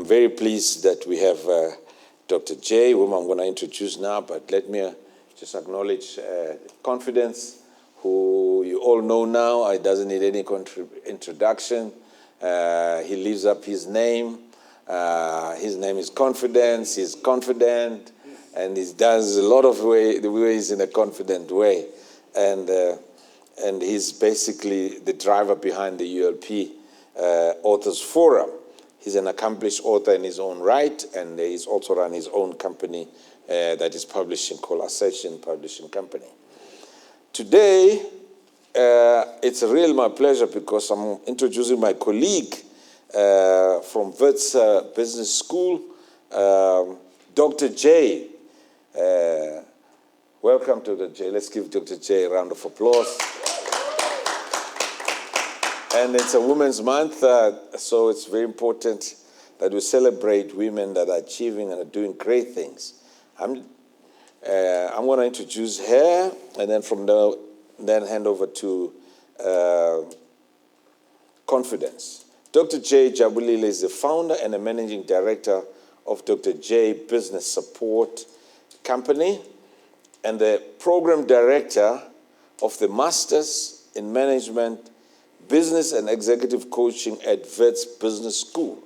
very pleased that we have Dr. J, whom I'm going to introduce now, but let me just acknowledge Confidence, who you all know now. It doesn't need any introduction. He lives up his name. His name is Confidence. He's confident, and he does a lot of ways in a confident way. And he's basically the driver behind the ULP Authors Forum. He's an accomplished author in his own right, and he's also run his own company that is publishing, called Ascension Publishing Company. Today, it's really my pleasure because I'm introducing my colleague from Wits Business School, Dr. J. Welcome to Dr. J. Let's give Dr. J a round of applause. And it's a Women's Month, so it's very important that we celebrate women that are achieving and are doing great things. I'm going to introduce her, and then from there, then hand over to Confidence. Dr. J. Jabulile is the founder and the managing director of Dr. J Business Support Company and the program director of the Masters in Management, Business and Executive Coaching at Wits Business School.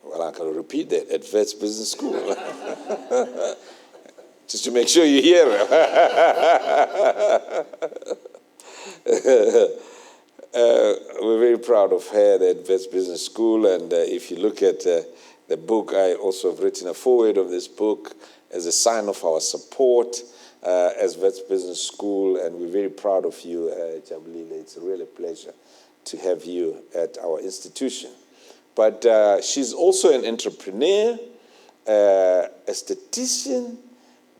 Well, I can repeat that, at Wits Business School. Just to make sure you hear her. We're very proud of her at Wits Business School, and if you look at the book, I also have written a foreword of this book as a sign of our support as Wits Business School, and we're very proud of you, Jabulile. It's a real pleasure to have you at our institution. But she's also an entrepreneur, a statistician,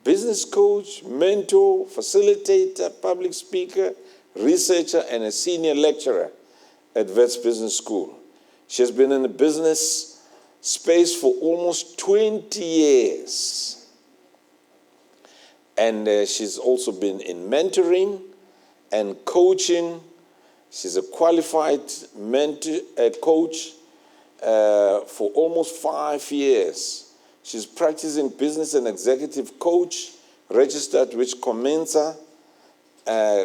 business coach, mentor, facilitator, public speaker, researcher, and a senior lecturer at Wits Business School. She has been in the business space for almost 20 years. And she's also been in mentoring and coaching. She's a qualified coach for almost 5 years. She's practicing business and executive coach, registered with Comensa,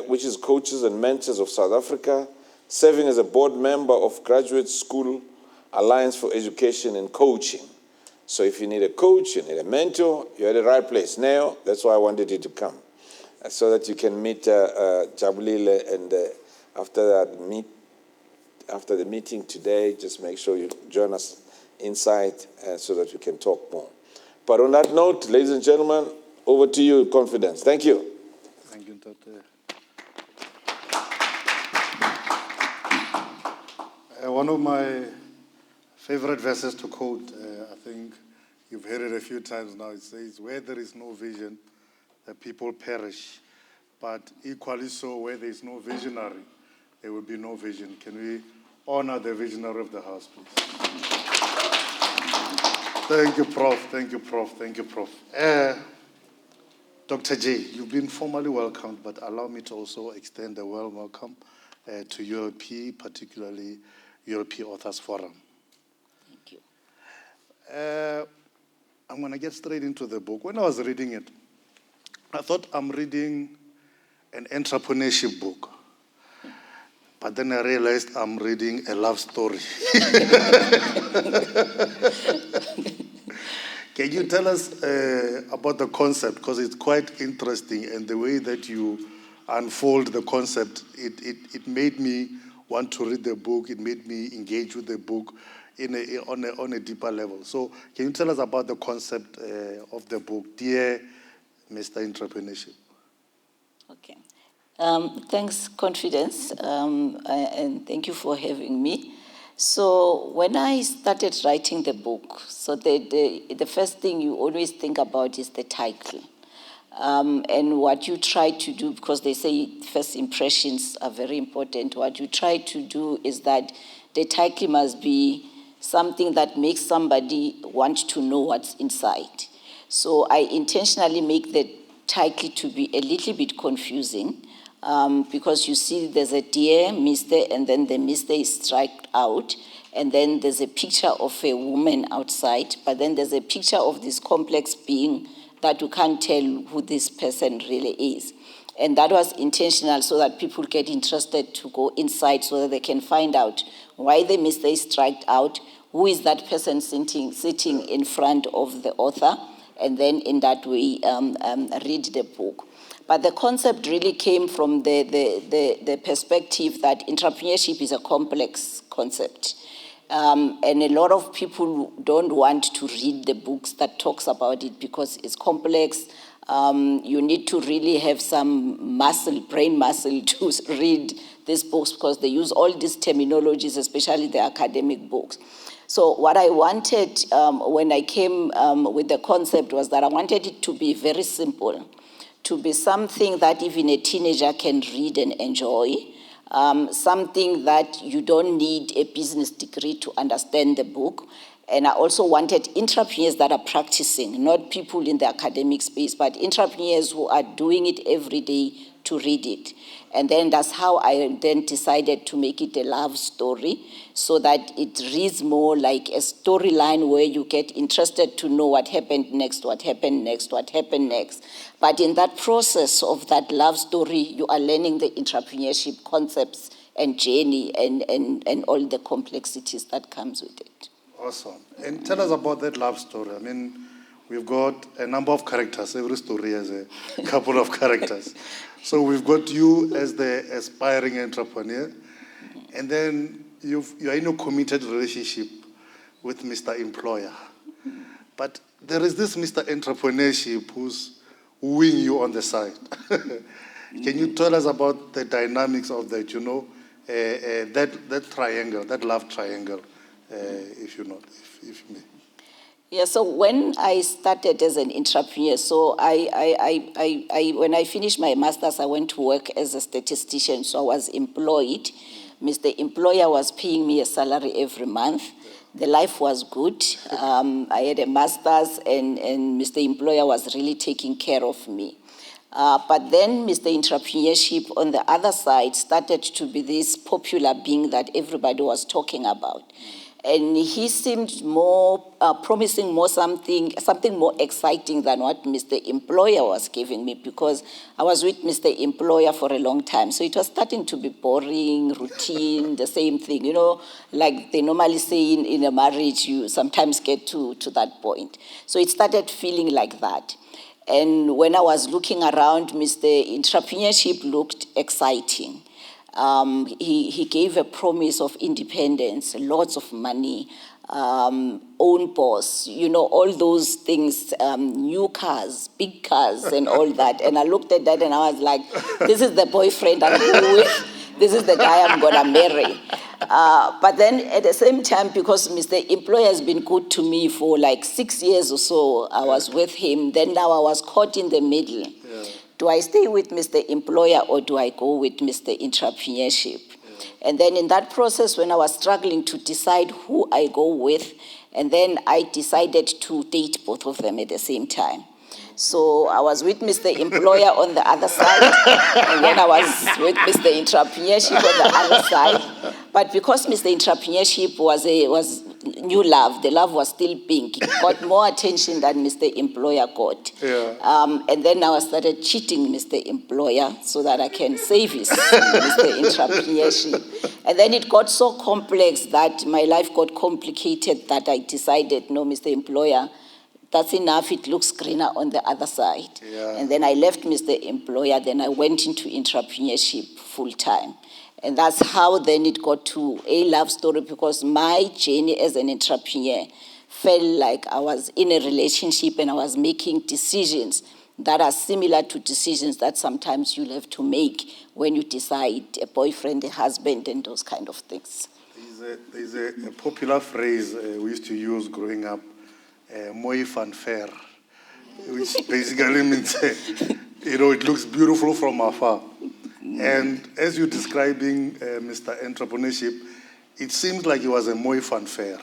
which is Coaches and Mentors of South Africa, serving as a board member of Graduate School Alliance for Education and Coaching. So if you need a coach, you need a mentor, you're at the right place. Now, that's why I wanted you to come, so that you can meet Jabulile, and after the meeting today, just make sure you join us inside so that we can talk more. But on that note, ladies and gentlemen, over to you, Confidence. Thank you. Thank you, Dr. One of my favorite verses to quote, I think you've heard it a few times now. It says, where there is no vision, the people perish. But equally so, where there is no visionary, there will be no vision. Can we honor the visionary of the house, please? Thank you, Prof. Thank you, Prof. Thank you, Prof. Dr. J, you've been formally welcomed, but allow me to also extend a warm welcome to ULP, particularly ULP Authors Forum. Thank you. I'm going to get straight into the book. When I was reading it, I thought I'm reading an entrepreneurship book. But then I realized I'm reading a love story. Can you tell us about the concept? Because it's quite interesting, and the way that you unfold the concept, it made me want to read the book. It made me engage with the book on a deeper level. So can you tell us about the concept of the book, Dear Mr. Entrepreneurship? Okay. Thanks, Confidence, and thank you for having me. So when I started writing the book, so the first thing you always think about is the title. And what you try to do, because they say first impressions are very important, what you try to do is that the title must be something that makes somebody want to know what's inside. So I intentionally make the title to be a little bit confusing, because you see there's a dear, Mr., and then the Mr. is struck out, and then there's a picture of a woman outside, but then there's a picture of this complex being that you can't tell who this person really is. And that was intentional so that people get interested to go inside so that they can find out why the mistake struck out, who is that person sitting in front of the author, and then in that way read the book. But the concept really came from the perspective that entrepreneurship is a complex concept. And a lot of people don't want to read the books that talks about it because it's complex. You need to really have some brain muscle to read these books because they use all these terminologies, especially the academic books. So what I wanted when I came with the concept was that I wanted it to be very simple, to be something that even a teenager can read and enjoy, something that you don't need a business degree to understand the book. And I also wanted entrepreneurs that are practicing, not people in the academic space, but entrepreneurs who are doing it every day to read it. And then that's how I then decided to make it a love story so that it reads more like a storyline where you get interested to know what happened next, what happened next, what happened next. But in that process of that love story, you are learning the entrepreneurship concepts and journey and all the complexities that comes with it. Awesome. And tell us about that love story. I mean, we've got a number of characters. Every story has a couple of characters. So we've got you as the aspiring entrepreneur, and then you're in a committed relationship with Mr. Employer. But there is this Mr. Entrepreneurship who's wooing you on the side. Can you tell us about the dynamics of that, that triangle, that love triangle, if you may? Yeah, so when I started as an entrepreneur, so when I finished my master's, I went to work as a statistician, so I was employed. Mr. Employer was paying me a salary every month. The life was good. I had a master's, and Mr. Employer was really taking care of me. But then Mr. Entrepreneurship on the other side started to be this popular being that everybody was talking about. And he seemed more promising something more exciting than what Mr. Employer was giving me, because I was with Mr. Employer for a long time. So it was starting to be boring, routine, the same thing. Like they normally say in a marriage, you sometimes get to that point. So it started feeling like that. And when I was looking around, Mr. Entrepreneurship looked exciting. He gave a promise of independence, lots of money, own boss, all those things, new cars, big cars and all that. And I looked at that and I was like, this is the boyfriend I'm going with. This is the guy I'm going to marry. But then at the same time, because Mr. Employer has been good to me for like 6 years or so, I was with him. Then now I was caught in the middle. Yeah. Do I stay with Mr. Employer or do I go with Mr. Entrepreneurship? Yeah. And then in that process, when I was struggling to decide who I go with, and then I decided to date both of them at the same time. So I was with Mr. Employer on the other side, and then I was with Mr. Entrepreneurship on the other side. But because Mr. Entrepreneurship was new love, the love was still pink. It got more attention than Mr. Employer got. Yeah. And then now I started cheating Mr. Employer so that I can save his Mr. Entrepreneurship. And then it got so complex that my life got complicated that I decided, no, Mr. Employer, that's enough, it looks greener on the other side. Yeah. And then I left Mr. Employer, then I went into entrepreneurship full time. And that's how then it got to a love story, because my journey as an entrepreneur felt like I was in a relationship and I was making decisions that are similar to decisions that sometimes you'll have to make when you decide a boyfriend, a husband, and those kind of things. There's a popular phrase we used to use growing up, mooi van ver, which basically means, it looks beautiful from afar. And as you're describing Mr. Entrepreneurship, it seems like it was a mooi van ver.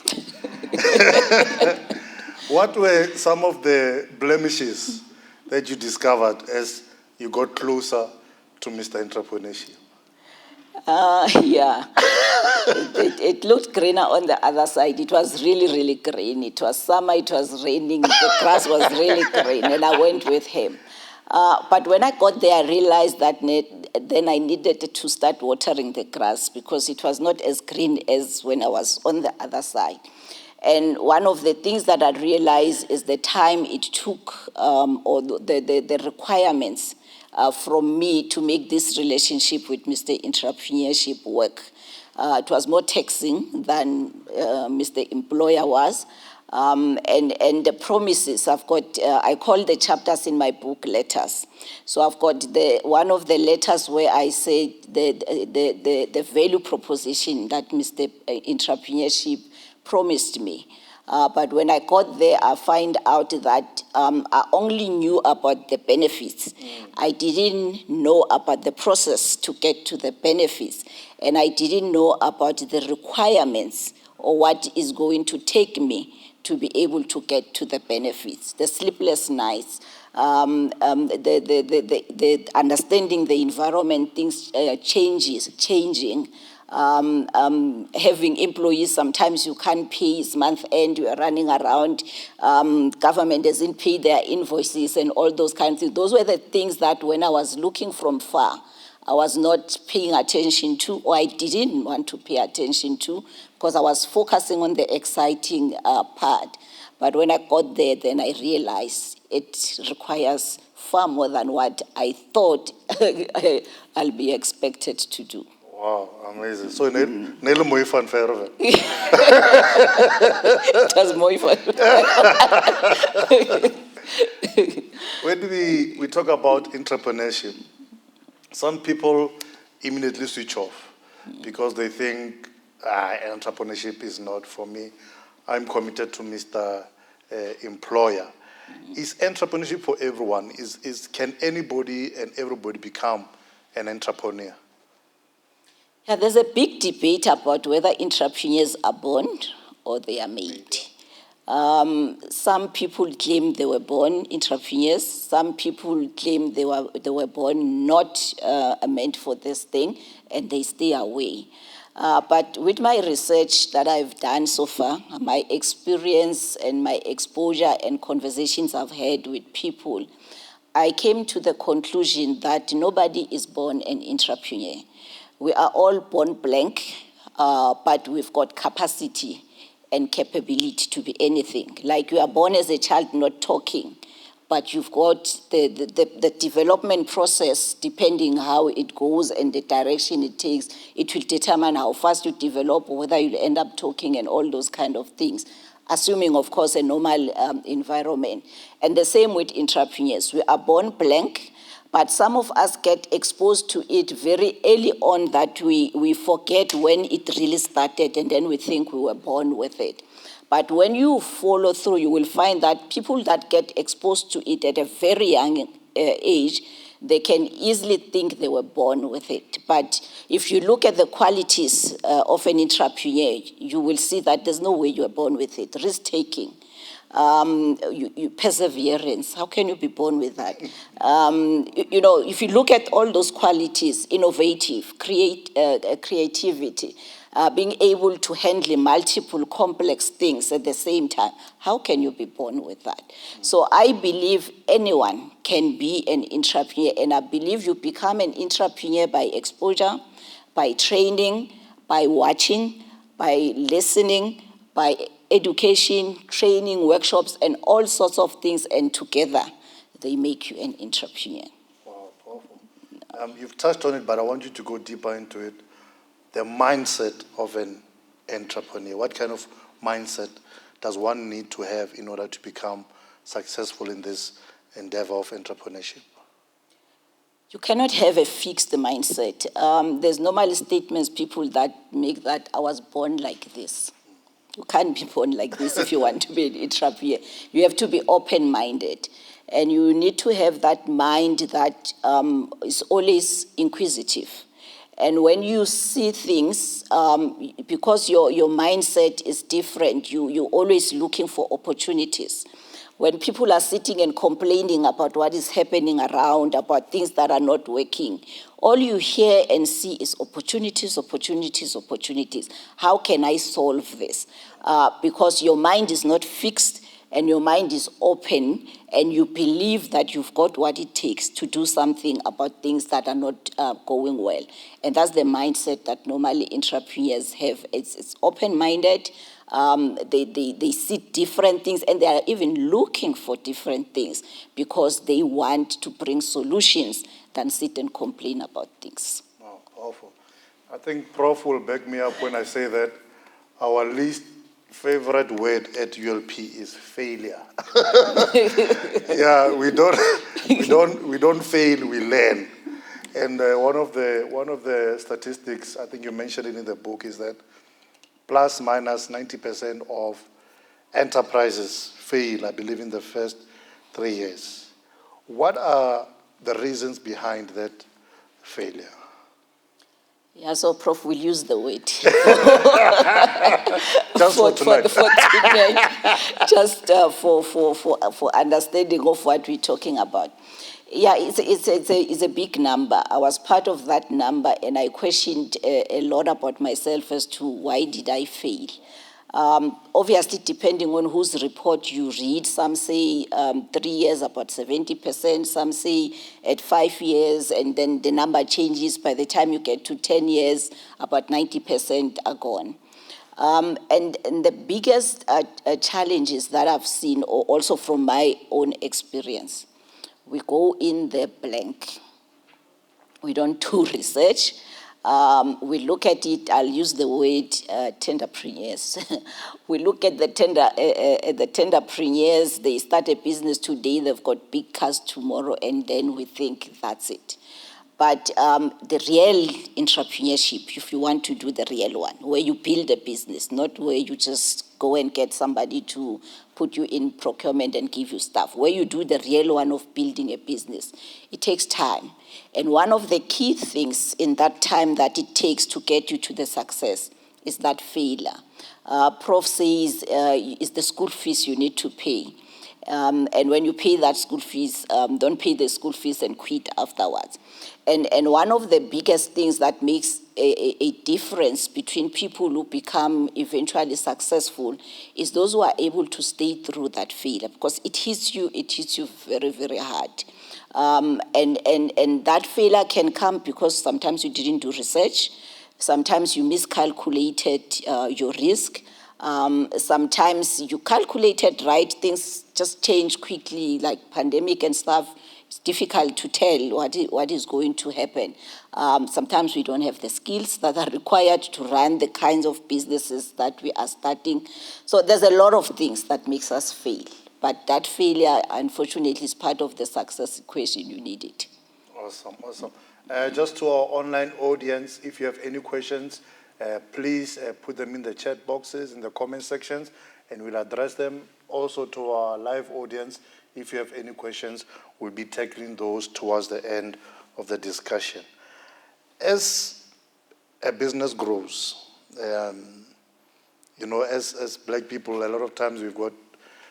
What were some of the blemishes that you discovered as you got closer to Mr. Entrepreneurship? Yeah. It looked greener on the other side. It was really, really green. It was summer, it was raining, the grass was really green, and I went with him. But when I got there, I realized that then I needed to start watering the grass because it was not as green as when I was on the other side. And one of the things that I realized is the time it took, or the requirements from me to make this relationship with Mr. Entrepreneurship work. It was more taxing than Mr. Employer was. And the promises, I've got, I call the chapters in my book letters. So I've got one of the letters where I say the value proposition that Mr. Entrepreneurship promised me. But when I got there, I find out that I only knew about the benefits. I didn't know about the process to get to the benefits. And I didn't know about the requirements or what is going to take me to be able to get to the benefits. The sleepless nights, the understanding the environment, things changing. Having employees, sometimes you can't pay, it's month end, you are running around, government doesn't pay their invoices and all those kinds of things. Those were the things that when I was looking from far, I was not paying attention to, or I didn't want to pay attention to, because I was focusing on the exciting part. But when I got there, then I realized it requires far more than what I thought I'll be expected to do. Wow, amazing. So, Nelo Moy fan fair. It was more fun. When we talk about entrepreneurship, some people immediately switch off because they think entrepreneurship is not for me. I'm committed to Mr. Employer. Is entrepreneurship for everyone? Can anybody and everybody become an entrepreneur? Yeah, there's a big debate about whether entrepreneurs are born or they are made. Some people claim they were born entrepreneurs. Some people claim they were born not meant for this thing, and they stay away. But with my research that I've done so far, my experience and my exposure and conversations I've had with people, I came to the conclusion that nobody is born an entrepreneur. We are all born blank, but we've got capacity and capability to be anything. Like you are born as a child not talking, but you've got the development process, depending how it goes and the direction it takes, it will determine how fast you develop or whether you'll end up talking and all those kind of things, assuming, of course, a normal environment. And the same with entrepreneurs. We are born blank, but some of us get exposed to it very early on that we forget when it really started, and then we think we were born with it. But when you follow through, you will find that people that get exposed to it at a very young age, they can easily think they were born with it. But if you look at the qualities of an entrepreneur, you will see that there's no way you are born with it. Risk-taking. Perseverance, how can you be born with that? If you look at all those qualities, innovative, creativity, being able to handle multiple complex things at the same time, how can you be born with that? So I believe anyone can be an entrepreneur, and I believe you become an entrepreneur by exposure, by training, by watching, by listening, by education, training, workshops, and all sorts of things, and together they make you an entrepreneur. Wow, powerful. You've touched on it, but I want you to go deeper into it. The mindset of an entrepreneur. What kind of mindset does one need to have in order to become successful in this endeavor of entrepreneurship? You cannot have a fixed mindset. There's normally statements, people that make that I was born like this. You can't be born like this if you want to be an entrepreneur. You have to be open-minded. And you need to have that mind that is always inquisitive. And when you see things, because your mindset is different, you're always looking for opportunities. when people are sitting and complaining about what is happening around, about things that are not working, all you hear and see is opportunities, opportunities, opportunities. How can I solve this? Because your mind is not fixed and your mind is open, and you believe that you've got what it takes to do something about things that are not going well. And that's the mindset that normally entrepreneurs have. It's open-minded. They see different things, and they are even looking for different things because they want to bring solutions than sit and complain about things. Oh, powerful. I think Prof will back me up when I say that our least favorite word at ULP is failure. Yeah, we don't fail, we learn. And one of the statistics, I think you mentioned it in the book, is that plus minus 90% of enterprises fail, I believe, in the first 3 years. What are the reasons behind that failure? Yeah, so Prof will use the word Just for tonight. Just for understanding of what we're talking about. Yeah, it's a big number. I was part of that number, and I questioned a lot about myself as to why did I fail. Obviously, depending on whose report you read, some say 3 years, about 70%, some say at 5 years, and then the number changes. By the time you get to 10 years, about 90% are gone. And the biggest challenges that I've seen, or also from my own experience, we go in there blank. We don't do research. We look at it, I'll use the word tenderpreneurs. We look at the tenderpreneurs, they start a business today, they've got big cars tomorrow, and then we think that's it. But the real entrepreneurship, if you want to do the real one, where you build a business, not where you just go and get somebody to put you in procurement and give you stuff, where you do the real one of building a business, it takes time. And one of the key things in that time that it takes to get you to the success is that failure. Prof says it's the school fees you need to pay. And when you pay that school fees, don't pay the school fees and quit afterwards. And one of the biggest things that makes a difference between people who become eventually successful is those who are able to stay through that failure, because it hits you very, very hard. And that failure can come because sometimes you didn't do research, sometimes you miscalculated your risk, sometimes you calculated right, things just change quickly, like pandemic and stuff. It's difficult to tell what is going to happen. Sometimes we don't have the skills that are required to run the kinds of businesses that we are starting. So there's a lot of things that makes us fail. But that failure, unfortunately, is part of the success equation. You need it. Awesome. Just to our online audience, if you have any questions, please put them in the chat boxes, in the comment sections, and we'll address them. Also to our live audience, if you have any questions, we'll be tackling those towards the end of the discussion. As a business grows, as black people, a lot of times we've got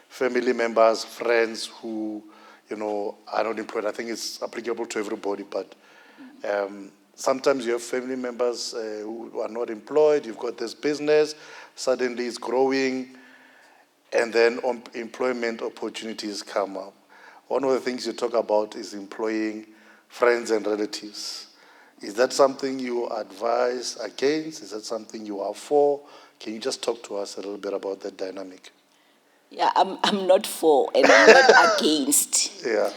family members, friends who, are not employed. I think it's applicable to everybody, but sometimes you have family members who are not employed. You've got this business, suddenly it's growing, and then employment opportunities come up. One of the things you talk about is employing friends and relatives. Is that something you advise against? Is that something you are for? Can you just talk to us a little bit about that dynamic? Yeah, I'm not for and I'm not against. Yeah.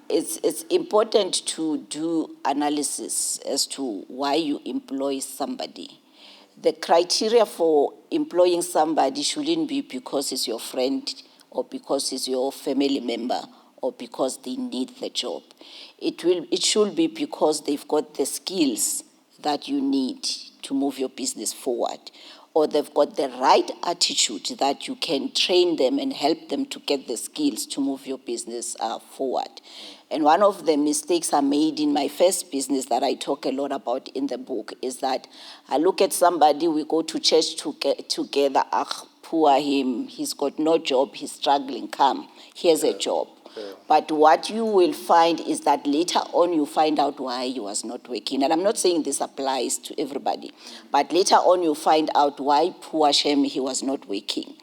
It's important to do analysis as to why you employ somebody. The criteria for employing somebody shouldn't be because it's your friend or because it's your family member or because they need the job. It should be because they've got the skills that you need to move your business forward, or they've got the right attitude that you can train them and help them to get the skills to move your business forward. And one of the mistakes I made in my first business that I talk a lot about in the book is that I look at somebody, we go to church together, poor him, he's got no job, he's struggling, come, here's a job. But what you will find is that later on you find out why he was not working. And I'm not saying this applies to everybody, but later on you find out why poor Shem he was not working.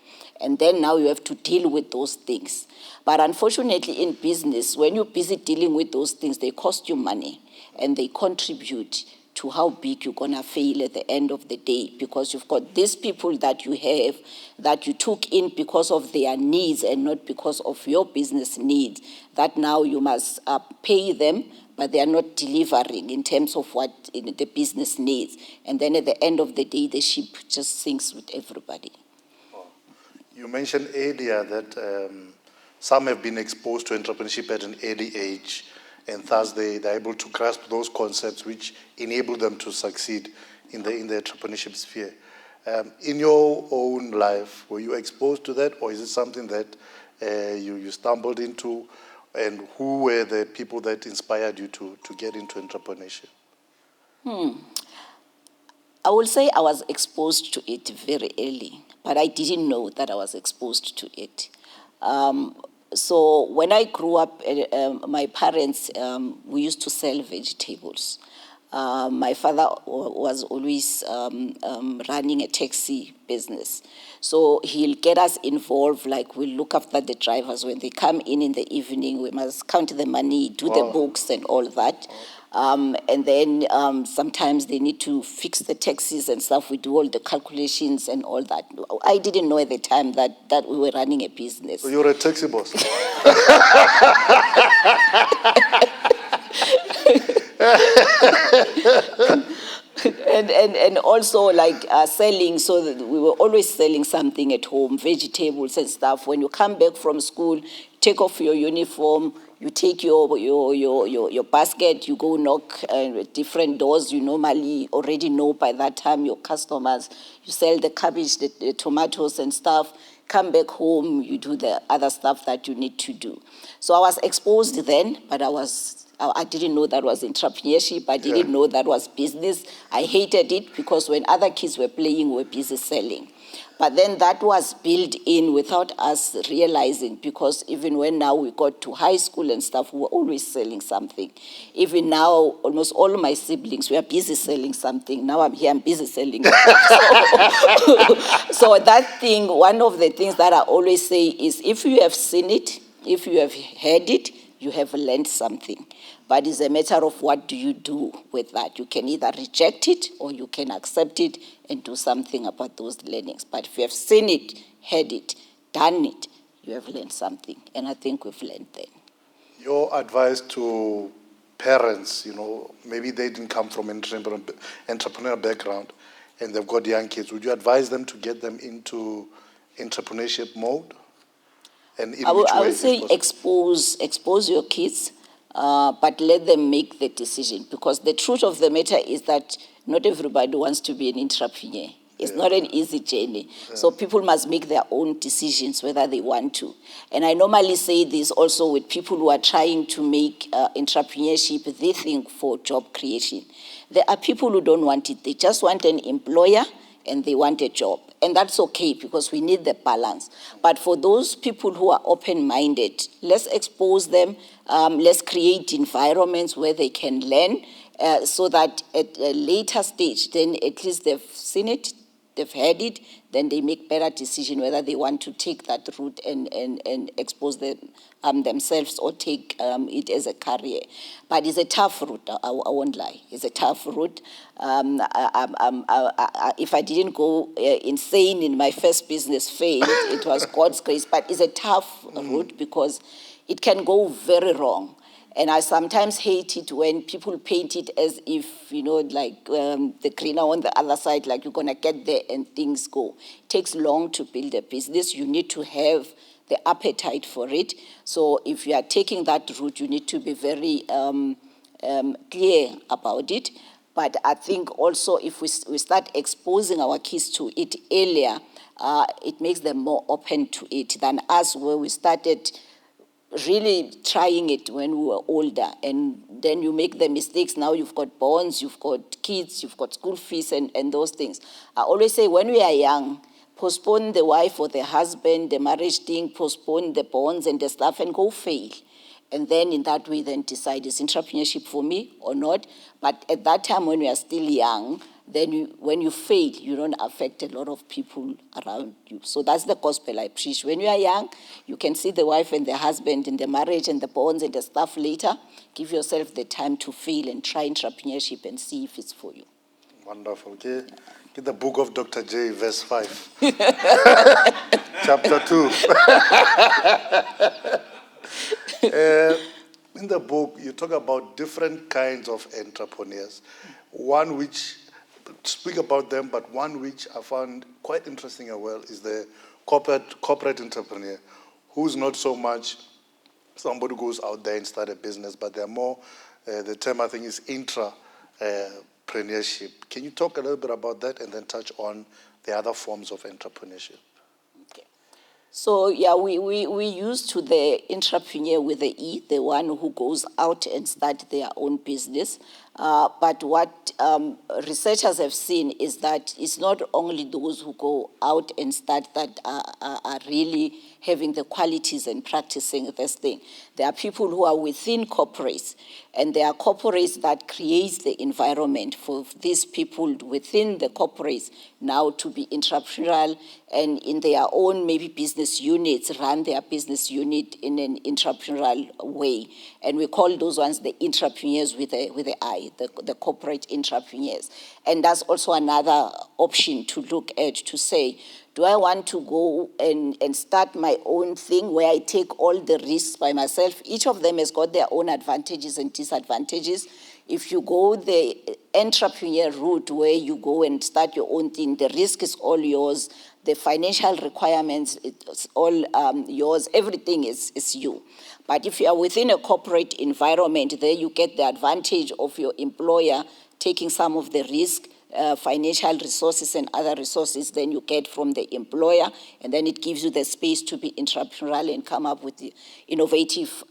And then now you have to deal with those things. But unfortunately in business, when you're busy dealing with those things, they cost you money and they contribute to how big you're going to fail at the end of the day, because you've got these people that you have that you took in because of their needs and not because of your business needs, that now you must pay them, but they are not delivering in terms of what the business needs. And then at the end of the day, the ship just sinks with everybody. You mentioned earlier that some have been exposed to entrepreneurship at an early age, and thus they're able to grasp those concepts which enable them to succeed in the entrepreneurship sphere. In your own life, were you exposed to that, or is it something that you stumbled into, and who were the people that inspired you to get into entrepreneurship? I will say I was exposed to it very early, but I didn't know that I was exposed to it. So when I grew up, my parents, we used to sell vegetables. My father was always running a taxi business. So he'll get us involved, like we'll look after the drivers. When they come in the evening, we must count the money, do the books and all that. And then sometimes they need to fix the taxis and stuff. We do all the calculations and all that. I didn't know at the time that we were running a business. So you're a taxi boss? And also like selling, so that we were always selling something at home, vegetables and stuff. When you come back from school, take off your uniform, you take your basket, you go knock different doors. You normally already know by that time your customers. You sell the cabbage, the tomatoes and stuff. Come back home, you do the other stuff that you need to do. So I was exposed then, but I didn't know that was entrepreneurship. I didn't know that was business. I hated it because when other kids were playing, we were busy selling. But then that was built in without us realizing, because even when now we got to high school and stuff, we were always selling something. Even now, almost all of my siblings, we are busy selling something. Now I'm here, I'm busy selling. So that thing, one of the things that I always say is, if you have seen it, if you have heard it, you have learned something. But it's a matter of what do you do with that. You can either reject it or you can accept it and do something about those learnings. But if you have seen it, heard it, done it, you have learned something. And I think we've learned then. Your advice to parents, maybe they didn't come from an entrepreneurial background and they've got young kids, would you advise them to get them into entrepreneurship mode? And in which way? I would say expose your kids, but let them make the decision. Because the truth of the matter is that not everybody wants to be an entrepreneur. It's not an easy journey. So people must make their own decisions whether they want to. And I normally say this also with people who are trying to make entrepreneurship the thing for job creation. There are people who don't want it. They just want an employer and they want a job. And that's okay because we need the balance. But for those people who are open-minded, let's expose them, let's create environments where they can learn so that at a later stage, then at least they've seen it, they've heard it, then they make better decision whether they want to take that route and expose themselves or take it as a career. But it's a tough route, I won't lie. It's a tough route. If I didn't go insane in my first business phase, it was God's grace, but it's a tough route because it can go very wrong. And I sometimes hate it when people paint it as if, like the greener on the other side, like you're going to get there and things go. It takes long to build a business. You need to have the appetite for it. So if you are taking that route, you need to be very clear about it. But I think also if we start exposing our kids to it earlier, it makes them more open to it than us, where we started really trying it when we were older, and then you make the mistakes. Now you've got bonds, you've got kids, you've got school fees and those things. I always say when we are young, postpone the wife or the husband, the marriage thing, postpone the bonds and the stuff and go fail. And then in that way, then decide, is entrepreneurship for me or not? But at that time, when you are still young, then when you fail, you don't affect a lot of people around you. So that's the gospel I preach. When you are young, you can see the wife and the husband in the marriage and the bonds and the stuff later. Give yourself the time to fail and try entrepreneurship and see if it's for you. Wonderful. Okay. Get the book of Dr. J, verse 5. Chapter 2. In the book, you talk about different kinds of entrepreneurs. One which, speak about them, but one which I found quite interesting as well is the corporate entrepreneur, who's not so much somebody who goes out there and start a business, but they're more, the term I think is intrapreneurship. Can you talk a little bit about that and then touch on the other forms of entrepreneurship? So, yeah, we used to the entrepreneur with the E, the one who goes out and start their own business. But what researchers have seen is that it's not only those who go out and start that are really having the qualities and practicing this thing. There are people who are within corporates, and there are corporates that create the environment for these people within the corporates now to be entrepreneurial and in their own maybe business units, run their business unit in an entrepreneurial way. And we call those ones the entrepreneurs with the I, the corporate entrepreneurs. And that's also another option to look at, to say, do I want to go and start my own thing where I take all the risks by myself? Each of them has got their own advantages and disadvantages. If you go the entrepreneur route where you go and start your own thing, the risk is all yours. The financial requirements, it's all yours. Everything is you. But if you are within a corporate environment, there you get the advantage of your employer taking some of the risk, financial resources and other resources than you get from the employer, and then it gives you the space to be entrepreneurial and come up with the innovative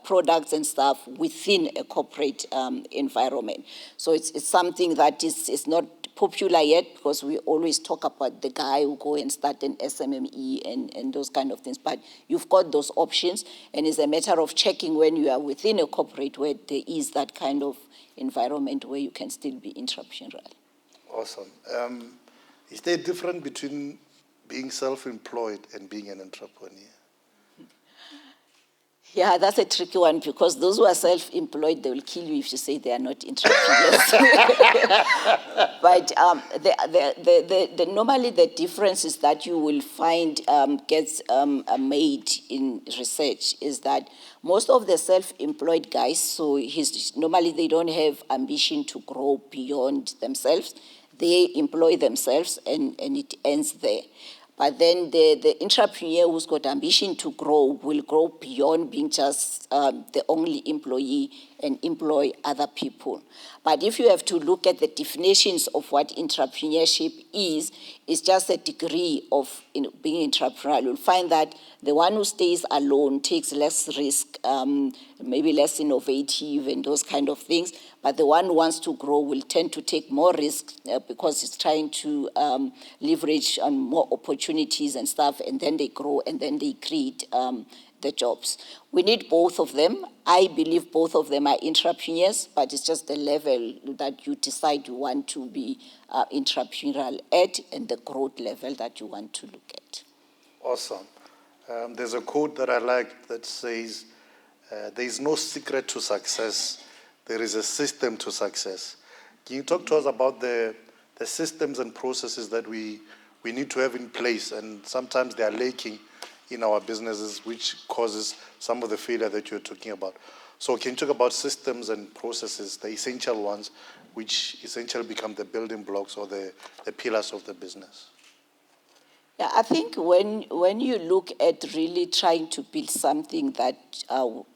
products and stuff within a corporate environment. So it's something that is not popular yet, because we always talk about the guy who go and start an SMME and those kind of things, but you've got those options, and it's a matter of checking when you are within a corporate where there is that kind of environment where you can still be entrepreneurial. Awesome. Is there a difference between being self-employed and being an entrepreneur? Yeah, that's a tricky one, because those who are self-employed, they will kill you if you say they are not entrepreneurs. But normally the difference is that you will find gets made in research is that most of the self-employed guys, so normally they don't have ambition to grow beyond themselves. They employ themselves and it ends there. But then the entrepreneur who's got ambition to grow will grow beyond being just the only employee and employ other people. But if you have to look at the definitions of what entrepreneurship is, it's just a degree of being entrepreneurial. You'll find that the one who stays alone takes less risk, maybe less innovative and those kind of things. But the one who wants to grow will tend to take more risk because it's trying to leverage on more opportunities and stuff, and then they grow and then they create the jobs. We need both of them. I believe both of them are entrepreneurs, but it's just the level that you decide you want to be entrepreneurial at and the growth level that you want to look at. Awesome. There's a quote that I like that says, there is no secret to success. There is a system to success. Can you talk to us about the systems and processes that we need to have in place, and sometimes they are lacking in our businesses, which causes some of the failure that you're talking about? So can you talk about systems and processes, the essential ones, which essentially become the building blocks or the pillars of the business? Yeah, I think when you look at really trying to build something that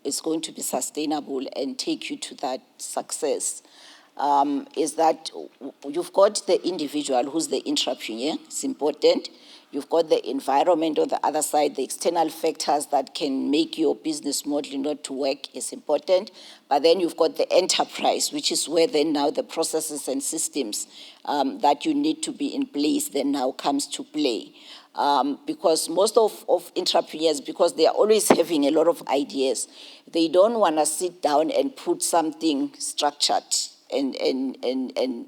is going to be sustainable and take you to that success, is that you've got the individual who's the entrepreneur. It's important. You've got the environment on the other side, the external factors that can make your business model not to work is important. But then you've got the enterprise, which is where then now the processes and systems that you need to be in place then now comes to play. Because most of entrepreneurs, because they are always having a lot of ideas, they don't want to sit down and put something structured and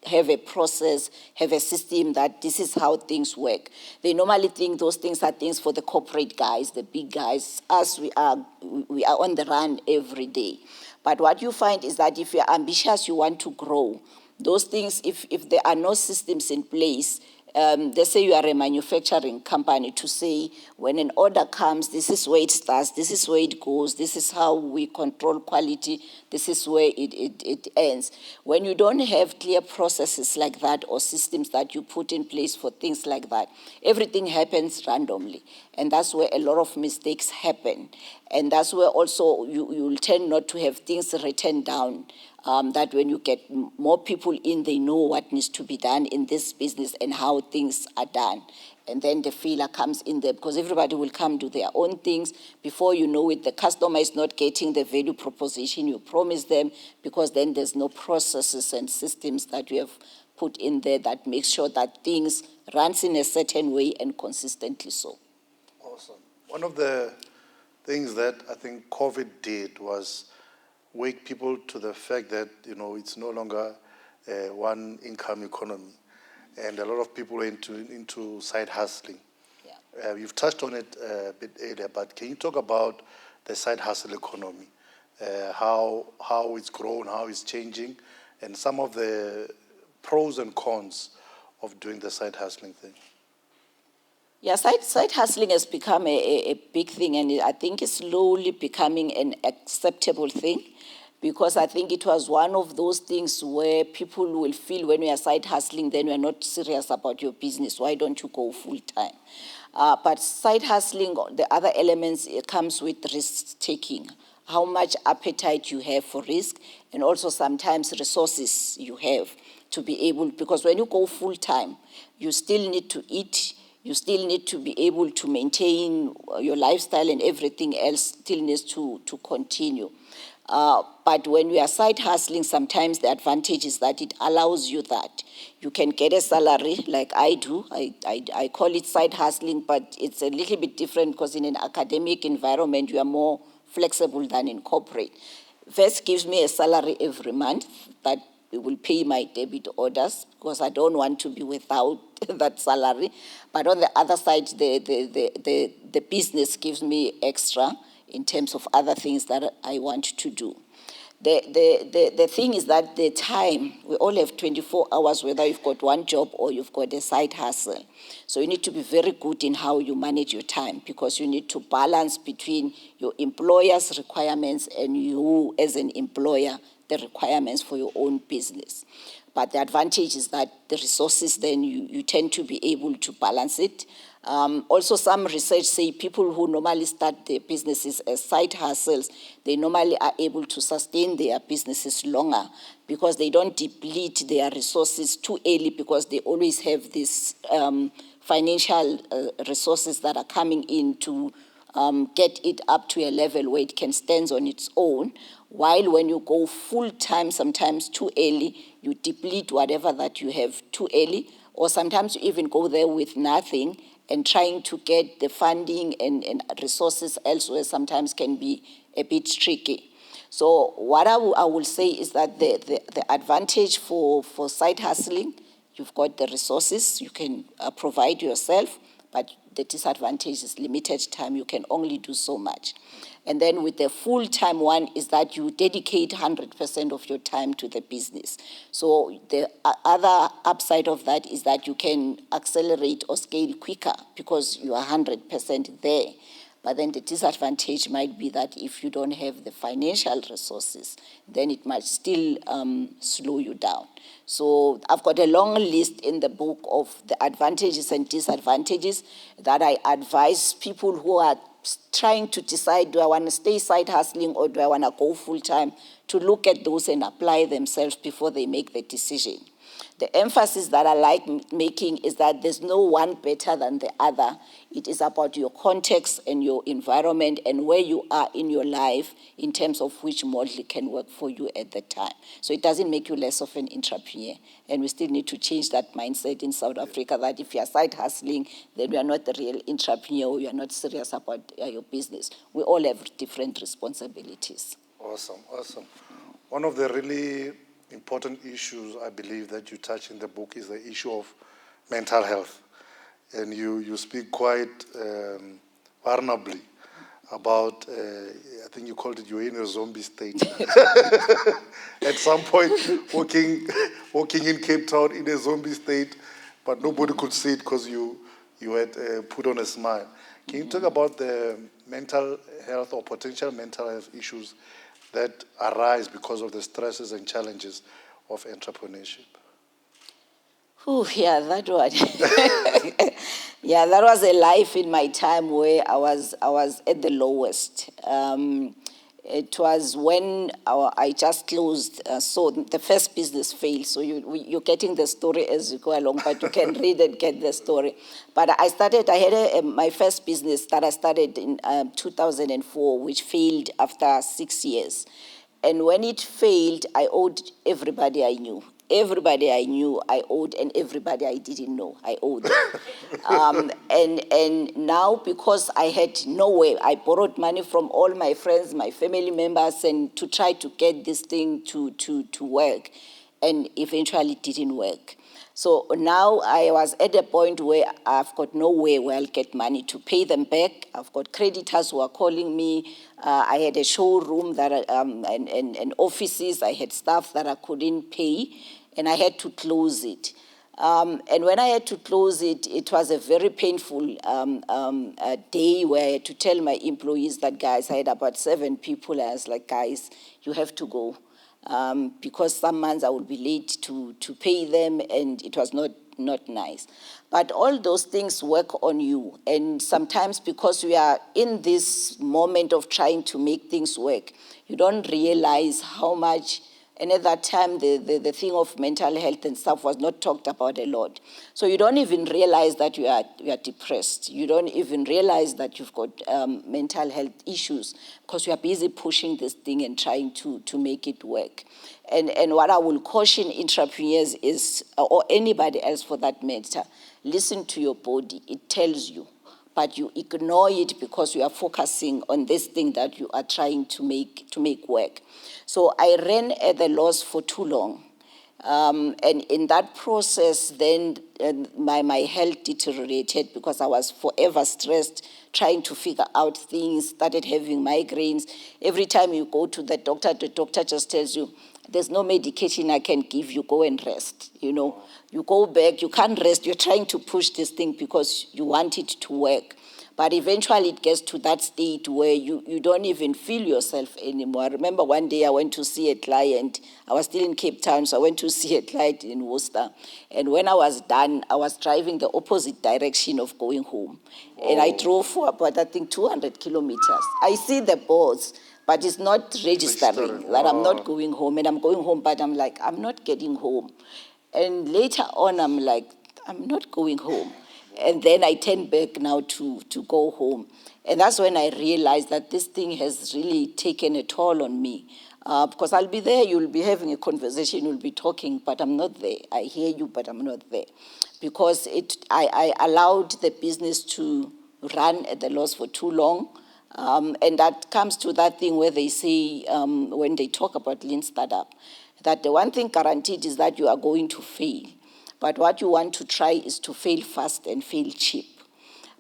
have a process, have a system that this is how things work. They normally think those things are things for the corporate guys, the big guys. Us, we are on the run every day. But what you find is that if you're ambitious, you want to grow, those things, if there are no systems in place, let's say you are a manufacturing company, to say when an order comes, this is where it starts, this is where it goes, this is how we control quality, this is where it ends. When you don't have clear processes like that or systems that you put in place for things like that, everything happens randomly. And that's where a lot of mistakes happen. And that's where also you'll tend not to have things written down. That when you get more people in, they know what needs to be done in this business and how things are done. And then the failure comes in there because everybody will come do their own things. Before you know it, the customer is not getting the value proposition you promised them, because then there's no processes and systems that you have put in there that make sure that things runs in a certain way and consistently so. Awesome. One of the things that I think COVID did was wake people to the fact that, it's no longer a one income economy. And a lot of people are into side hustling. Yeah. You've touched on it a bit earlier, but can you talk about the side hustle economy? How it's grown, how it's changing, and some of the pros and cons of doing the side hustling thing? Yeah, side hustling has become a big thing, and I think it's slowly becoming an acceptable thing, because I think it was one of those things where people will feel when you are side hustling, then you are not serious about your business. Why don't you go full time? But side hustling, the other elements, it comes with risk taking. How much appetite you have for risk, and also sometimes resources you have to be able, because when you go full time, you still need to eat, you still need to be able to maintain your lifestyle, and everything else still needs to continue. But when we are side hustling, sometimes the advantage is that it allows you that you can get a salary like I do. I call it side hustling, but it's a little bit different because in an academic environment, you are more flexible than in corporate. First gives me a salary every month that will pay my debit orders, because I don't want to be without that salary. But on the other side, the business gives me extra in terms of other things that I want to do. The thing is that the time, we all have 24 hours, whether you've got one job or you've got a side hustle. So you need to be very good in how you manage your time, because you need to balance between your employer's requirements and you as an employer, the requirements for your own business. But the advantage is that the resources, then you tend to be able to balance it. Also, some research say people who normally start their businesses as side hustles, they normally are able to sustain their businesses longer, because they don't deplete their resources too early, because they always have these financial resources that are coming in to get it up to a level where it can stand on its own. While when you go full time, sometimes too early, you deplete whatever that you have too early, or sometimes you even go there with nothing, and trying to get the funding and resources elsewhere sometimes can be a bit tricky. So what I will say is that the advantage for side hustling, you've got the resources, you can provide yourself, but the disadvantage is limited time. You can only do so much. And then with the full-time one is that you dedicate 100% of your time to the business. So the other upside of that is that you can accelerate or scale quicker because you are 100% there. But then the disadvantage might be that if you don't have the financial resources, then it might still slow you down. So I've got a long list in the book of the advantages and disadvantages that I advise people who are trying to decide, do I want to stay side hustling or do I want to go full time, to look at those and apply themselves before they make the decision. The emphasis that I like making is that there's no one better than the other. It is about your context and your environment and where you are in your life in terms of which model can work for you at the time. So it doesn't make you less of an entrepreneur. And we still need to change that mindset in South Africa that if you're side hustling, then you are not the real entrepreneur, you are not serious about your business. We all have different responsibilities. Awesome, awesome. One of the really important issues I believe that you touch in the book is the issue of mental health. And you speak quite vulnerably about, I think you called it, you're in a zombie state. At some point, walking in Cape Town in a zombie state, but nobody could see it because you had put on a smile. Can you talk about the mental health or potential mental health issues that arise because of the stresses and challenges of entrepreneurship? Oh, yeah, that one. Yeah, that was a life in my time where I was at the lowest. It was when I just closed, so the first business failed. So you're getting the story as you go along, but you can read and get the story. But I had my first business that I started in 2004, which failed after 6 years. And when it failed, I owed everybody I knew. Everybody I knew I owed, and everybody I didn't know I owed. And now, because I had no way, I borrowed money from all my friends, my family members, and to try to get this thing to work, and eventually it didn't work. So now I was at a point where I've got no way where I'll get money to pay them back. I've got creditors who are calling me. I had a showroom that and offices. I had staff that I couldn't pay, and I had to close it. And when I had to close it, it was a very painful day where I had to tell my employees that, guys, I had about 7 people. I was like, guys, you have to go. Because some months I would be late to pay them, and it was not nice. But all those things work on you. And sometimes because we are in this moment of trying to make things work, you don't realize how much. And at that time, the thing of mental health and stuff was not talked about a lot. So you don't even realize that you are depressed. You don't even realize that you've got mental health issues because you are busy pushing this thing and trying to make it work. And what I will caution entrepreneurs is, or anybody else for that matter, listen to your body. It tells you. But you ignore it because you are focusing on this thing that you are trying to make work. So I ran at a loss for too long. And in that process, then my health deteriorated because I was forever stressed, trying to figure out things, started having migraines. Every time you go to the doctor just tells you, there's no medication I can give you, go and rest, You go back, you can't rest, you're trying to push this thing because you want it to work. But eventually it gets to that state where you don't even feel yourself anymore. I remember one day I went to see a client. I was still in Cape Town, so I went to see a client in Worcester. And when I was done, I was driving the opposite direction of going home. Oh. And I drove for about, 200 kilometers. I see the boards, but it's not registering that I'm not going home. And I'm going home, but I'm like, I'm not getting home. And later on, I'm like, I'm not going home. And then I turned back now to go home. And that's when I realized that this thing has really taken a toll on me. Because I'll be there, you'll be having a conversation, you'll be talking, but I'm not there. I hear you, but I'm not there. Because I allowed the business to run at the loss for too long. And that comes to that thing where they say, when they talk about lean startup, that the one thing guaranteed is that you are going to fail. But what you want to try is to fail fast and fail cheap.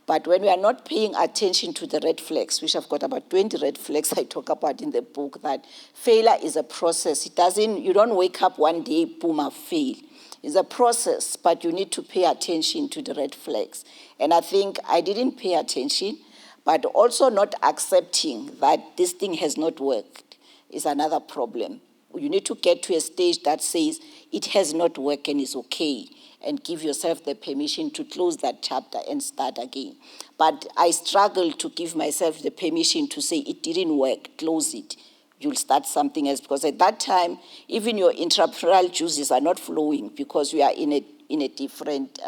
But when we are not paying attention to the red flags, which I've got about 20 red flags I talk about in the book, that failure is a process. You don't wake up one day, boom, I fail. It's a process, but you need to pay attention to the red flags. And I think I didn't pay attention, but also not accepting that this thing has not worked is another problem. You need to get to a stage that says it has not worked and is okay, and give yourself the permission to close that chapter and start again. But I struggle to give myself the permission to say it didn't work, close it. you'll start something else, because at that time, even your entrepreneurial juices are not flowing because you are in a different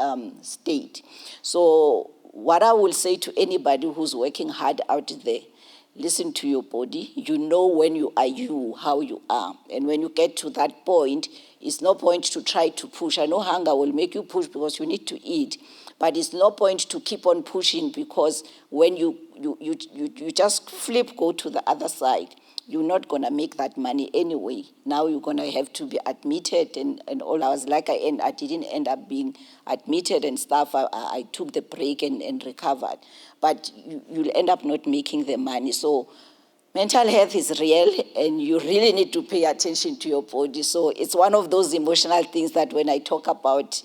state. So what I will say to anybody who's working hard out there, listen to your body. You know when you are you, how you are. And when you get to that point, it's no point to try to push. I know hunger will make you push because you need to eat. But it's no point to keep on pushing, because when you just flip, go to the other side, you're not going to make that money anyway. Now you're going to have to be admitted and all. I was like, I didn't end up being admitted and stuff. I took the break and recovered. But you'll end up not making the money. So mental health is real, and you really need to pay attention to your body. So it's one of those emotional things that when I talk about,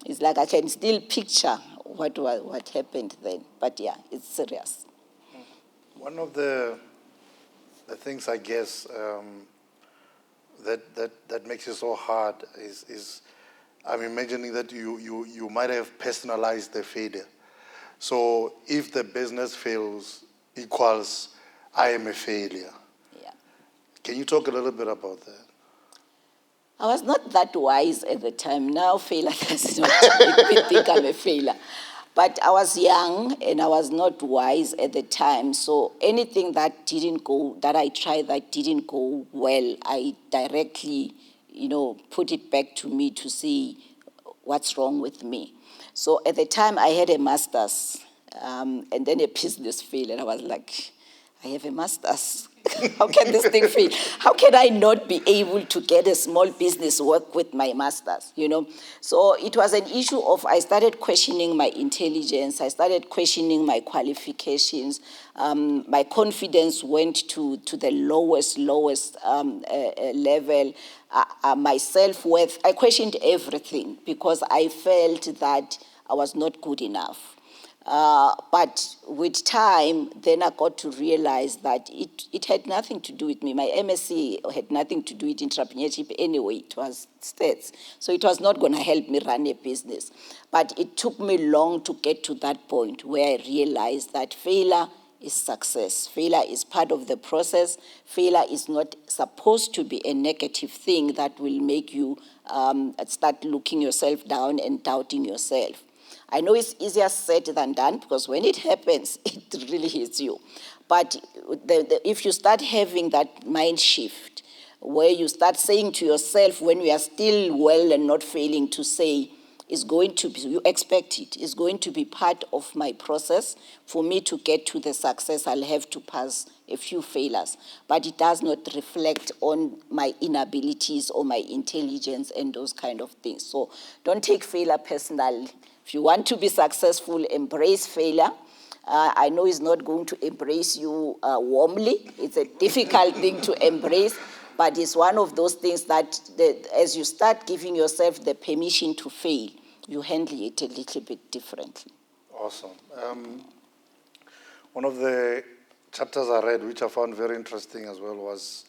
it's like I can still picture what happened then. But yeah, it's serious. One of the things, I guess, that makes it so hard is I'm imagining that you might have personalized the failure. So if the business fails equals I am a failure. Yeah. Can you talk a little bit about that? I was not that wise at the time. Now failure does not make me think I'm a failure. But I was young and I was not wise at the time. So anything that I tried that didn't go well, I directly, put it back to me to see what's wrong with me. So at the time I had a master's and then a business failed, and I was like, I have a master's. How can this thing fail? How can I not be able to get a small business work with my master's, So it was an issue of, I started questioning my intelligence. I started questioning my qualifications. My confidence went to the lowest level. My self-worth, I questioned everything because I felt that I was not good enough. But with time, then I got to realize that it had nothing to do with me. My MSc had nothing to do with entrepreneurship anyway. It was stats. So it was not going to help me run a business. But it took me long to get to that point where I realized that failure is success. Failure is part of the process. Failure is not supposed to be a negative thing that will make you start looking yourself down and doubting yourself. I know it's easier said than done, because when it happens, it really hits you. But if you start having that mind shift, where you start saying to yourself, when you are still well and not failing, to say, you expect it's going to be part of my process. For me to get to the success, I'll have to pass a few failures. But it does not reflect on my inabilities or my intelligence and those kind of things. So don't take failure personally. If you want to be successful, embrace failure. I know it's not going to embrace you warmly. It's a difficult thing to embrace, but it's one of those things that as you start giving yourself the permission to fail, you handle it a little bit differently. Awesome. One of the chapters I read, which I found very interesting as well, was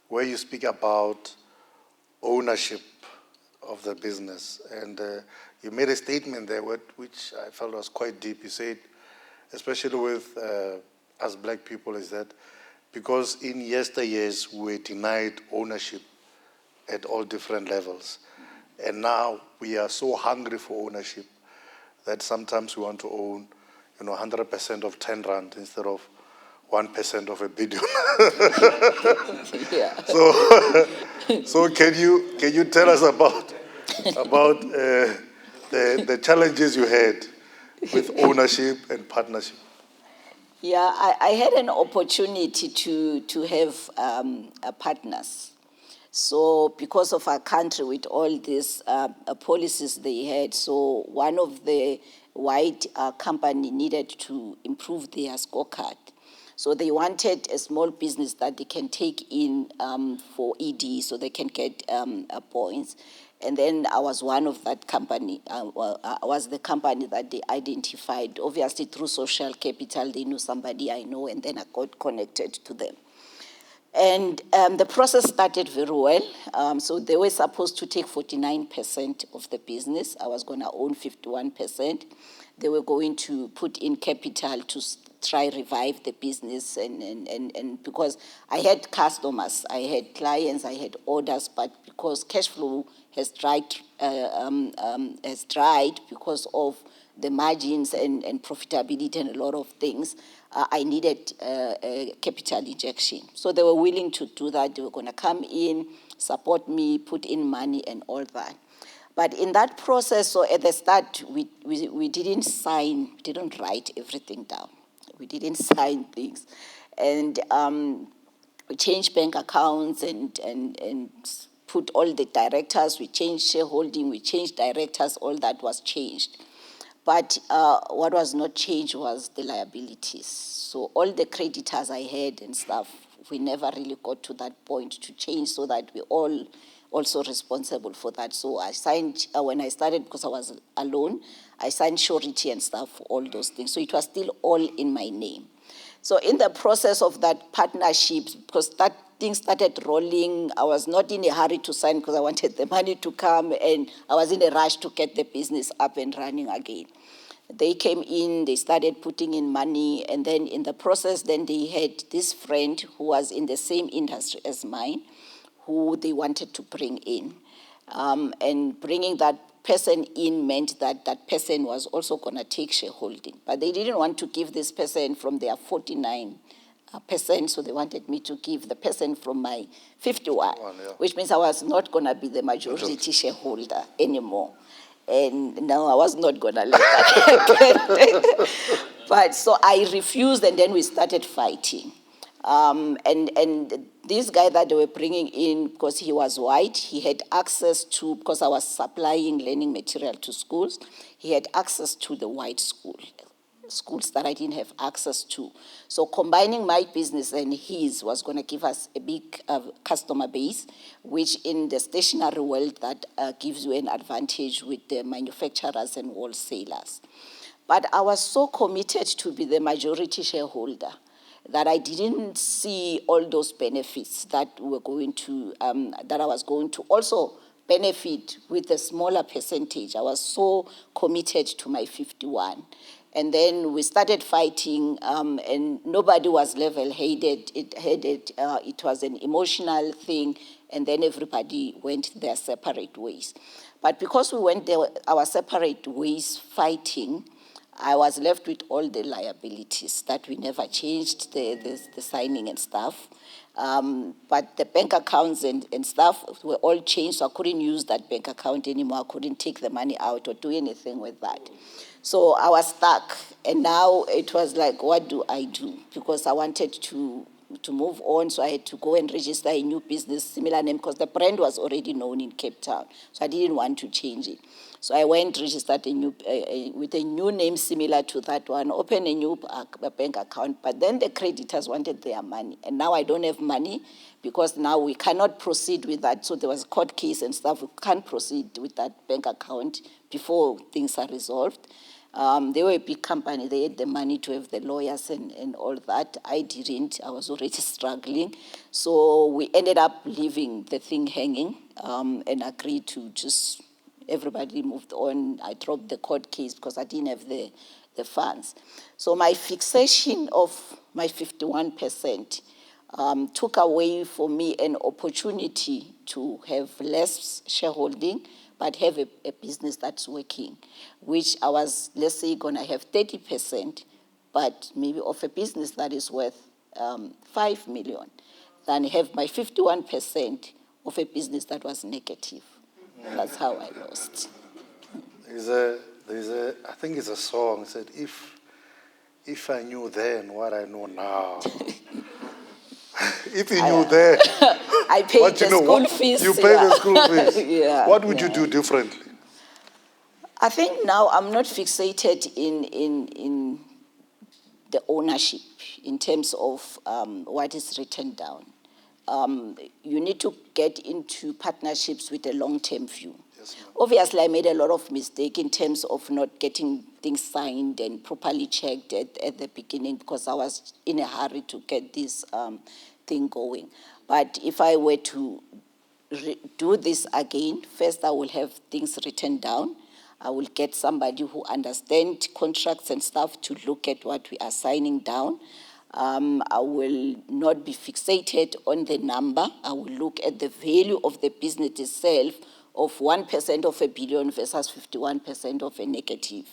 where you speak about ownership of the business. And you made a statement there which I felt was quite deep. You said, especially with us black people, is that because in yesteryears we were denied ownership at all different levels. And now we are so hungry for ownership that sometimes we want to own 100% of 10 rand instead of 1% of a billion. Yeah. So can you tell us about the challenges you had with ownership and partnership? Yeah, I had an opportunity to have partners. So because of our country with all these policies they had, so one of the white company needed to improve their scorecard. So they wanted a small business that they can take in for ED, so they can get points. And then I was one of that company. I was the company that they identified. Obviously, through social capital, they knew somebody I know, and then I got connected to them. And the process started very well. So they were supposed to take 49% of the business. I was going to own 51%. They were going to put in capital to try revive the business and because I had customers, I had clients, I had orders, but because cash flow has dried because of the margins and profitability and a lot of things, I needed a capital injection. So they were willing to do that. They were going to come in, support me, put in money and all that. But in that process, so at the start, we didn't write everything down. We didn't sign things. And we changed bank accounts and put all the directors, we changed shareholding, we changed directors, all that was changed. But what was not changed was the liabilities. So all the creditors I had and stuff, we never really got to that point to change so that we all also responsible for that. So I signed, when I started, because I was alone, I signed surety and stuff, all those things. So it was still all in my name. So in the process of that partnership, because that thing started rolling, I was not in a hurry to sign because I wanted the money to come, and I was in a rush to get the business up and running again. They came in, they started putting in money, and then in the process, then they had this friend who was in the same industry as mine, who they wanted to bring in. And bringing that person in meant that that person was also going to take shareholding. But they didn't want to give this person from their 49%, so they wanted me to give the person from my 51, which means I was not going to be the majority shareholder anymore. And no, I was not going to let that happen. But so I refused, and then we started fighting. And this guy that they were bringing in, because he was white, he had access to, because I was supplying learning material to schools, he had access to the white schools that I didn't have access to. So combining my business and his was going to give us a big customer base, which in the stationery world that gives you an advantage with the manufacturers and wholesalers. But I was so committed to be the majority shareholder that I didn't see all those benefits that were going to, that I was going to also benefit with a smaller percentage. I was so committed to my 51. And then we started fighting, and nobody was level-headed. It was an emotional thing, and then everybody went their separate ways. But because we went our separate ways fighting, I was left with all the liabilities that we never changed, the signing and stuff. But the bank accounts and stuff were all changed, so I couldn't use that bank account anymore. I couldn't take the money out or do anything with that. So I was stuck, and now it was like, what do I do? Because I wanted to move on, so I had to go and register a new business, similar name, because the brand was already known in Cape Town, so I didn't want to change it. So I went, registered with a new name similar to that one, opened a new bank account, but then the creditors wanted their money, and now I don't have money because now we cannot proceed with that. So there was a court case and stuff. We can't proceed with that bank account before things are resolved. They were a big company. They had the money to have the lawyers and all that. I didn't. I was already struggling. So we ended up leaving the thing hanging and agreed to just, everybody moved on. I dropped the court case because I didn't have the funds. So my fixation of my 51% took away for me an opportunity to have less shareholding, but have a business that's working, which I was, let's say, going to have 30%, but maybe of a business that is worth 5 million, than have my 51% of a business that was negative. That's how I lost. I think it's a song. It said, if I knew then what I know now. If you knew then, I paid the school fees. You paid the school fees. Yeah, what would you do differently? I think now I'm not fixated in the ownership in terms of what is written down. You need to get into partnerships with a long-term view. Yes, obviously, I made a lot of mistakes in terms of not getting things signed and properly checked at the beginning because I was in a hurry to get this thing going. But if I were to do this again, first I will have things written down. I will get somebody who understands contracts and stuff to look at what we are signing down. I will not be fixated on the number. I will look at the value of the business itself of 1% of a billion versus 51% of a negative.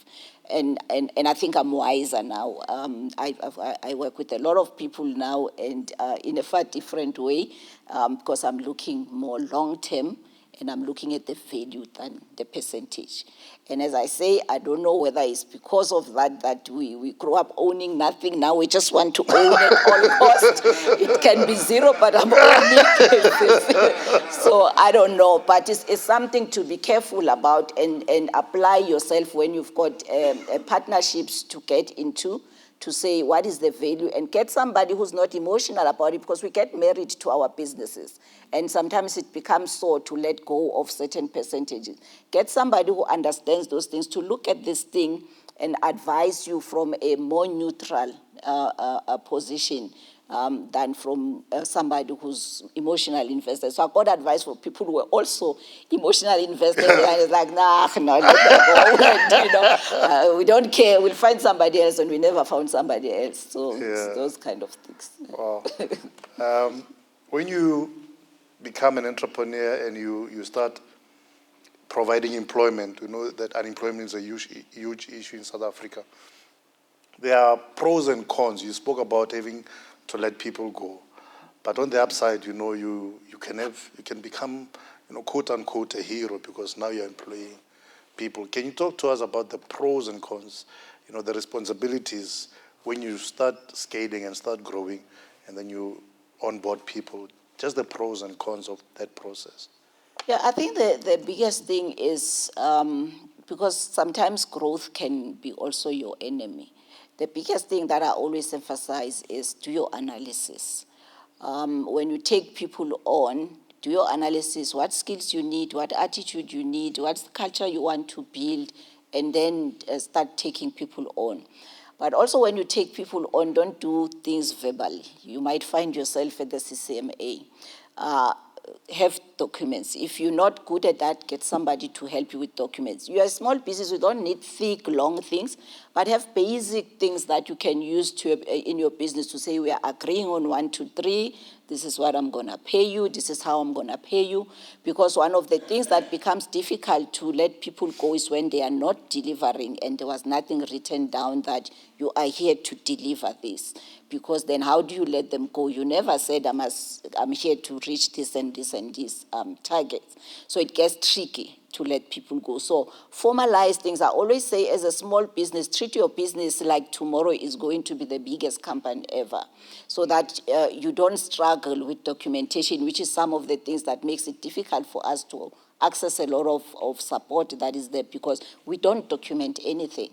And I think I'm wiser now. I work with a lot of people now, and in a far different way, because I'm looking more long-term, and I'm looking at the value than the percentage. And as I say, I don't know whether it's because of that we grew up owning nothing. Now we just want to own at all costs. It can be zero, but I'm owning it. So I don't know, but it's something to be careful about and apply yourself when you've got partnerships to get into, to say what is the value, and get somebody who's not emotional about it, because we get married to our businesses. And sometimes it becomes so to let go of certain percentages. Get somebody who understands those things to look at this thing and advise you from a more neutral position than from somebody who's emotional invested. So I got advice for people who were also emotional investors. And it's like, nah, no, let that go. We don't care. We'll find somebody else, and we never found somebody else. So it's those kind of things. Wow. When you become an entrepreneur and you start providing employment, you know that unemployment is a huge issue in South Africa. There are pros and cons. You spoke about having to let people go, but on the upside, you know, you can become, you know, quote unquote a hero, because now you're employing people. Can you talk to us about the pros and cons, you know, the responsibilities when you start scaling and start growing, and then you onboard people, just the pros and cons of that process? Yeah, I think the biggest thing is, because sometimes growth can be also your enemy. The biggest thing that I always emphasize is do your analysis. When you take people on, do your analysis, what skills you need, what attitude you need, what's the culture you want to build, and then start taking people on. But also when you take people on, don't do things verbally. You might find yourself at the CCMA. Have documents. If you're not good at that, get somebody to help you with documents. You're a small business, you don't need thick, long things, but have basic things that you can use in your business to say, we are agreeing on 1, 2, 3, this is what I'm going to pay you, this is how I'm going to pay you. Because one of the things that becomes difficult to let people go is when they are not delivering and there was nothing written down that you are here to deliver this. Because then how do you let them go? You never said, I'm here to reach this and this and this targets. So it gets tricky to let people go. So formalize things. I always say, as a small business, treat your business like tomorrow is going to be the biggest company ever, so that you don't struggle with documentation, which is some of the things that makes it difficult for us to access a lot of support that is there, because we don't document anything.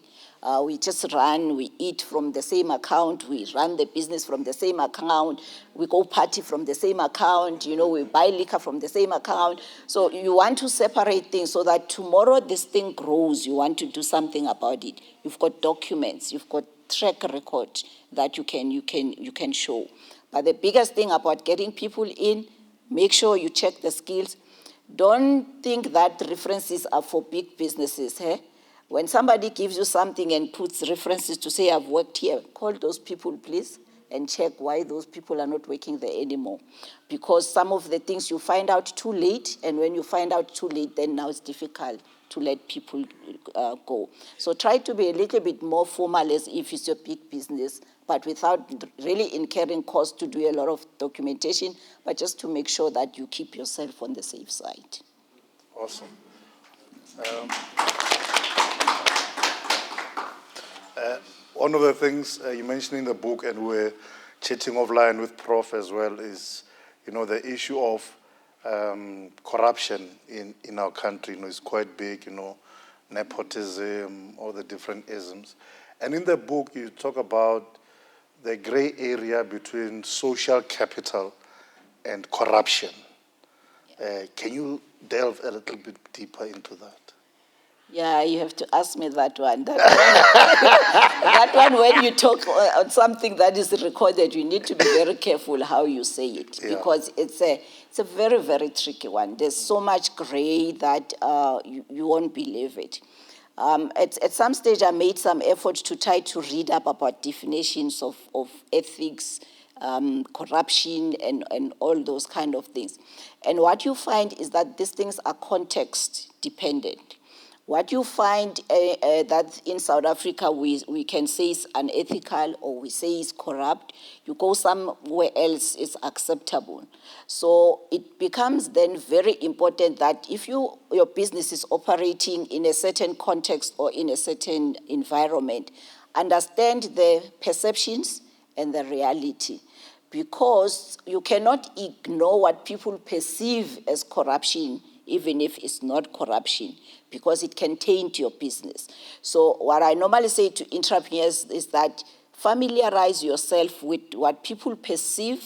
We just run, we eat from the same account, we run the business from the same account, we go party from the same account, you know, we buy liquor from the same account. So you want to separate things so that tomorrow this thing grows, you want to do something about it. You've got documents, you've got track record that you can show. But the biggest thing about getting people in, make sure you check the skills. Don't think that references are for big businesses, eh? When somebody gives you something and puts references to say, I've worked here, call those people, please, and check why those people are not working there anymore. Because some of the things you find out too late, and when you find out too late, then now it's difficult to let people go. So try to be a little bit more formal as if it's your big business, but without really incurring costs to do a lot of documentation, but just to make sure that you keep yourself on the safe side. Awesome. One of the things you mentioned in the book, and we're chatting offline with Prof as well, is, you know, the issue of corruption in our country. You know, is quite big. You know, nepotism, all the different isms, and in the book you talk about the gray area between social capital and corruption. Can you delve a little bit deeper into that? Yeah, you have to ask me that one. That one, when you talk on something that is recorded, you need to be very careful how you say it, because it's a very, very tricky one. There's so much gray that you won't believe it. At some stage, I made some effort to try to read up about definitions of ethics, corruption, and all those kind of things. And what you find is that these things are context dependent. What you find that in South Africa we can say is unethical or we say is corrupt, you go somewhere else, it's acceptable. So it becomes then very important that if your business is operating in a certain context or in a certain environment, understand the perceptions and the reality. Because you cannot ignore what people perceive as corruption, even if it's not corruption, because it can taint your business. So what I normally say to entrepreneurs is that familiarize yourself with what people perceive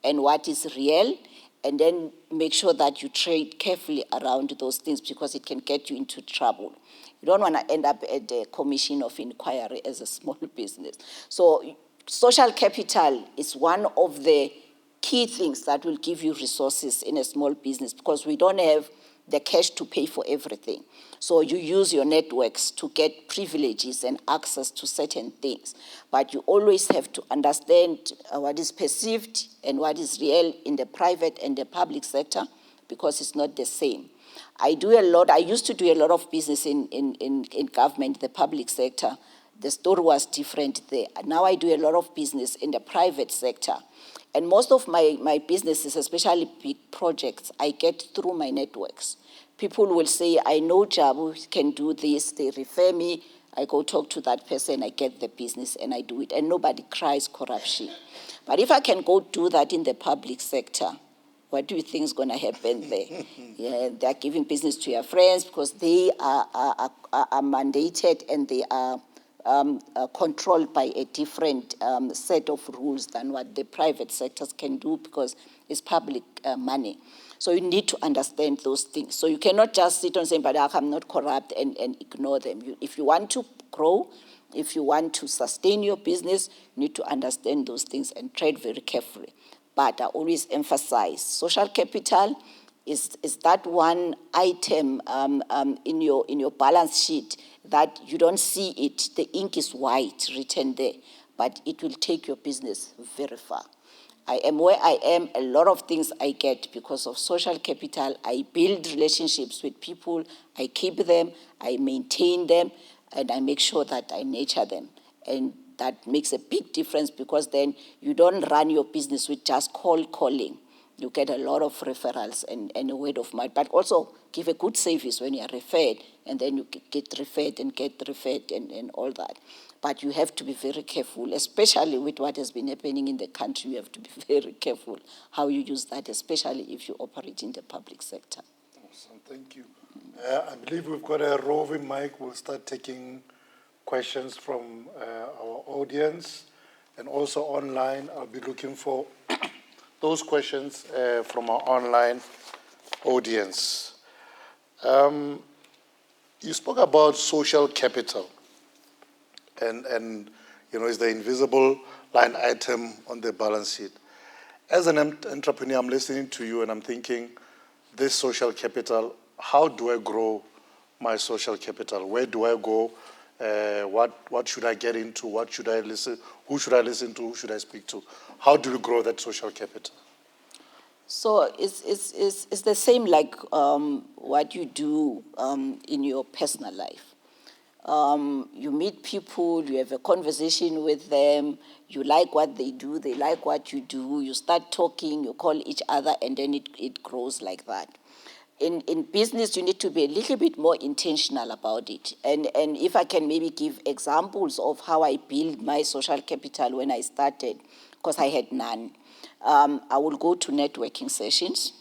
and what is real, and then make sure that you trade carefully around those things because it can get you into trouble. You don't want to end up at the commission of inquiry as a small business. So social capital is one of the key things that will give you resources in a small business because we don't have the cash to pay for everything. So you use your networks to get privileges and access to certain things. But you always have to understand what is perceived and what is real in the private and the public sector because it's not the same. I used to do a lot of business in government, the public sector. The story was different there. Now I do a lot of business in the private sector. And most of my businesses, especially big projects, I get through my networks. People will say, I know Jabu can do this. They refer me. I go talk to that person. I get the business and I do it. And nobody cries corruption. But if I can go do that in the public sector, what do you think is going to happen there? Yeah, they're giving business to your friends because they are mandated and they are controlled by a different set of rules than what the private sectors can do because it's public money. So you need to understand those things. So you cannot just sit and say, but I'm not corrupt and ignore them. If you want to grow, if you want to sustain your business, you need to understand those things and trade very carefully. But I always emphasize social capital is that one item in your balance sheet that you don't see it. The ink is white written there, but it will take your business very far. I am where I am. A lot of things I get because of social capital. I build relationships with people. I keep them. I maintain them. And I make sure that I nurture them. And that makes a big difference because then you don't run your business with just calling. You get a lot of referrals and a word of mouth, but also give a good service when you are referred, and then you get referred and all that. But you have to be very careful, especially with what has been happening in the country. You have to be very careful how you use that, especially if you operate in the public sector. Awesome, thank you. I believe we've got a roving mic. We'll start taking questions from our audience, and also online. I'll be looking for those questions from our online audience. You spoke about social capital, and it's the invisible line item on the balance sheet. As an entrepreneur, I'm listening to you and I'm thinking, this social capital, how do I grow my social capital? Where do I go? What should I get into? What should I listen? Who should I listen to? Who should I speak to? How do you grow that social capital? So it's the same like what you do in your personal life. You meet people, you have a conversation with them, you like what they do, they like what you do, you start talking, you call each other, and then it grows like that. In business, you need to be a little bit more intentional about it. And if I can maybe give examples of how I built my social capital when I started, because I had none. I will go to networking sessions.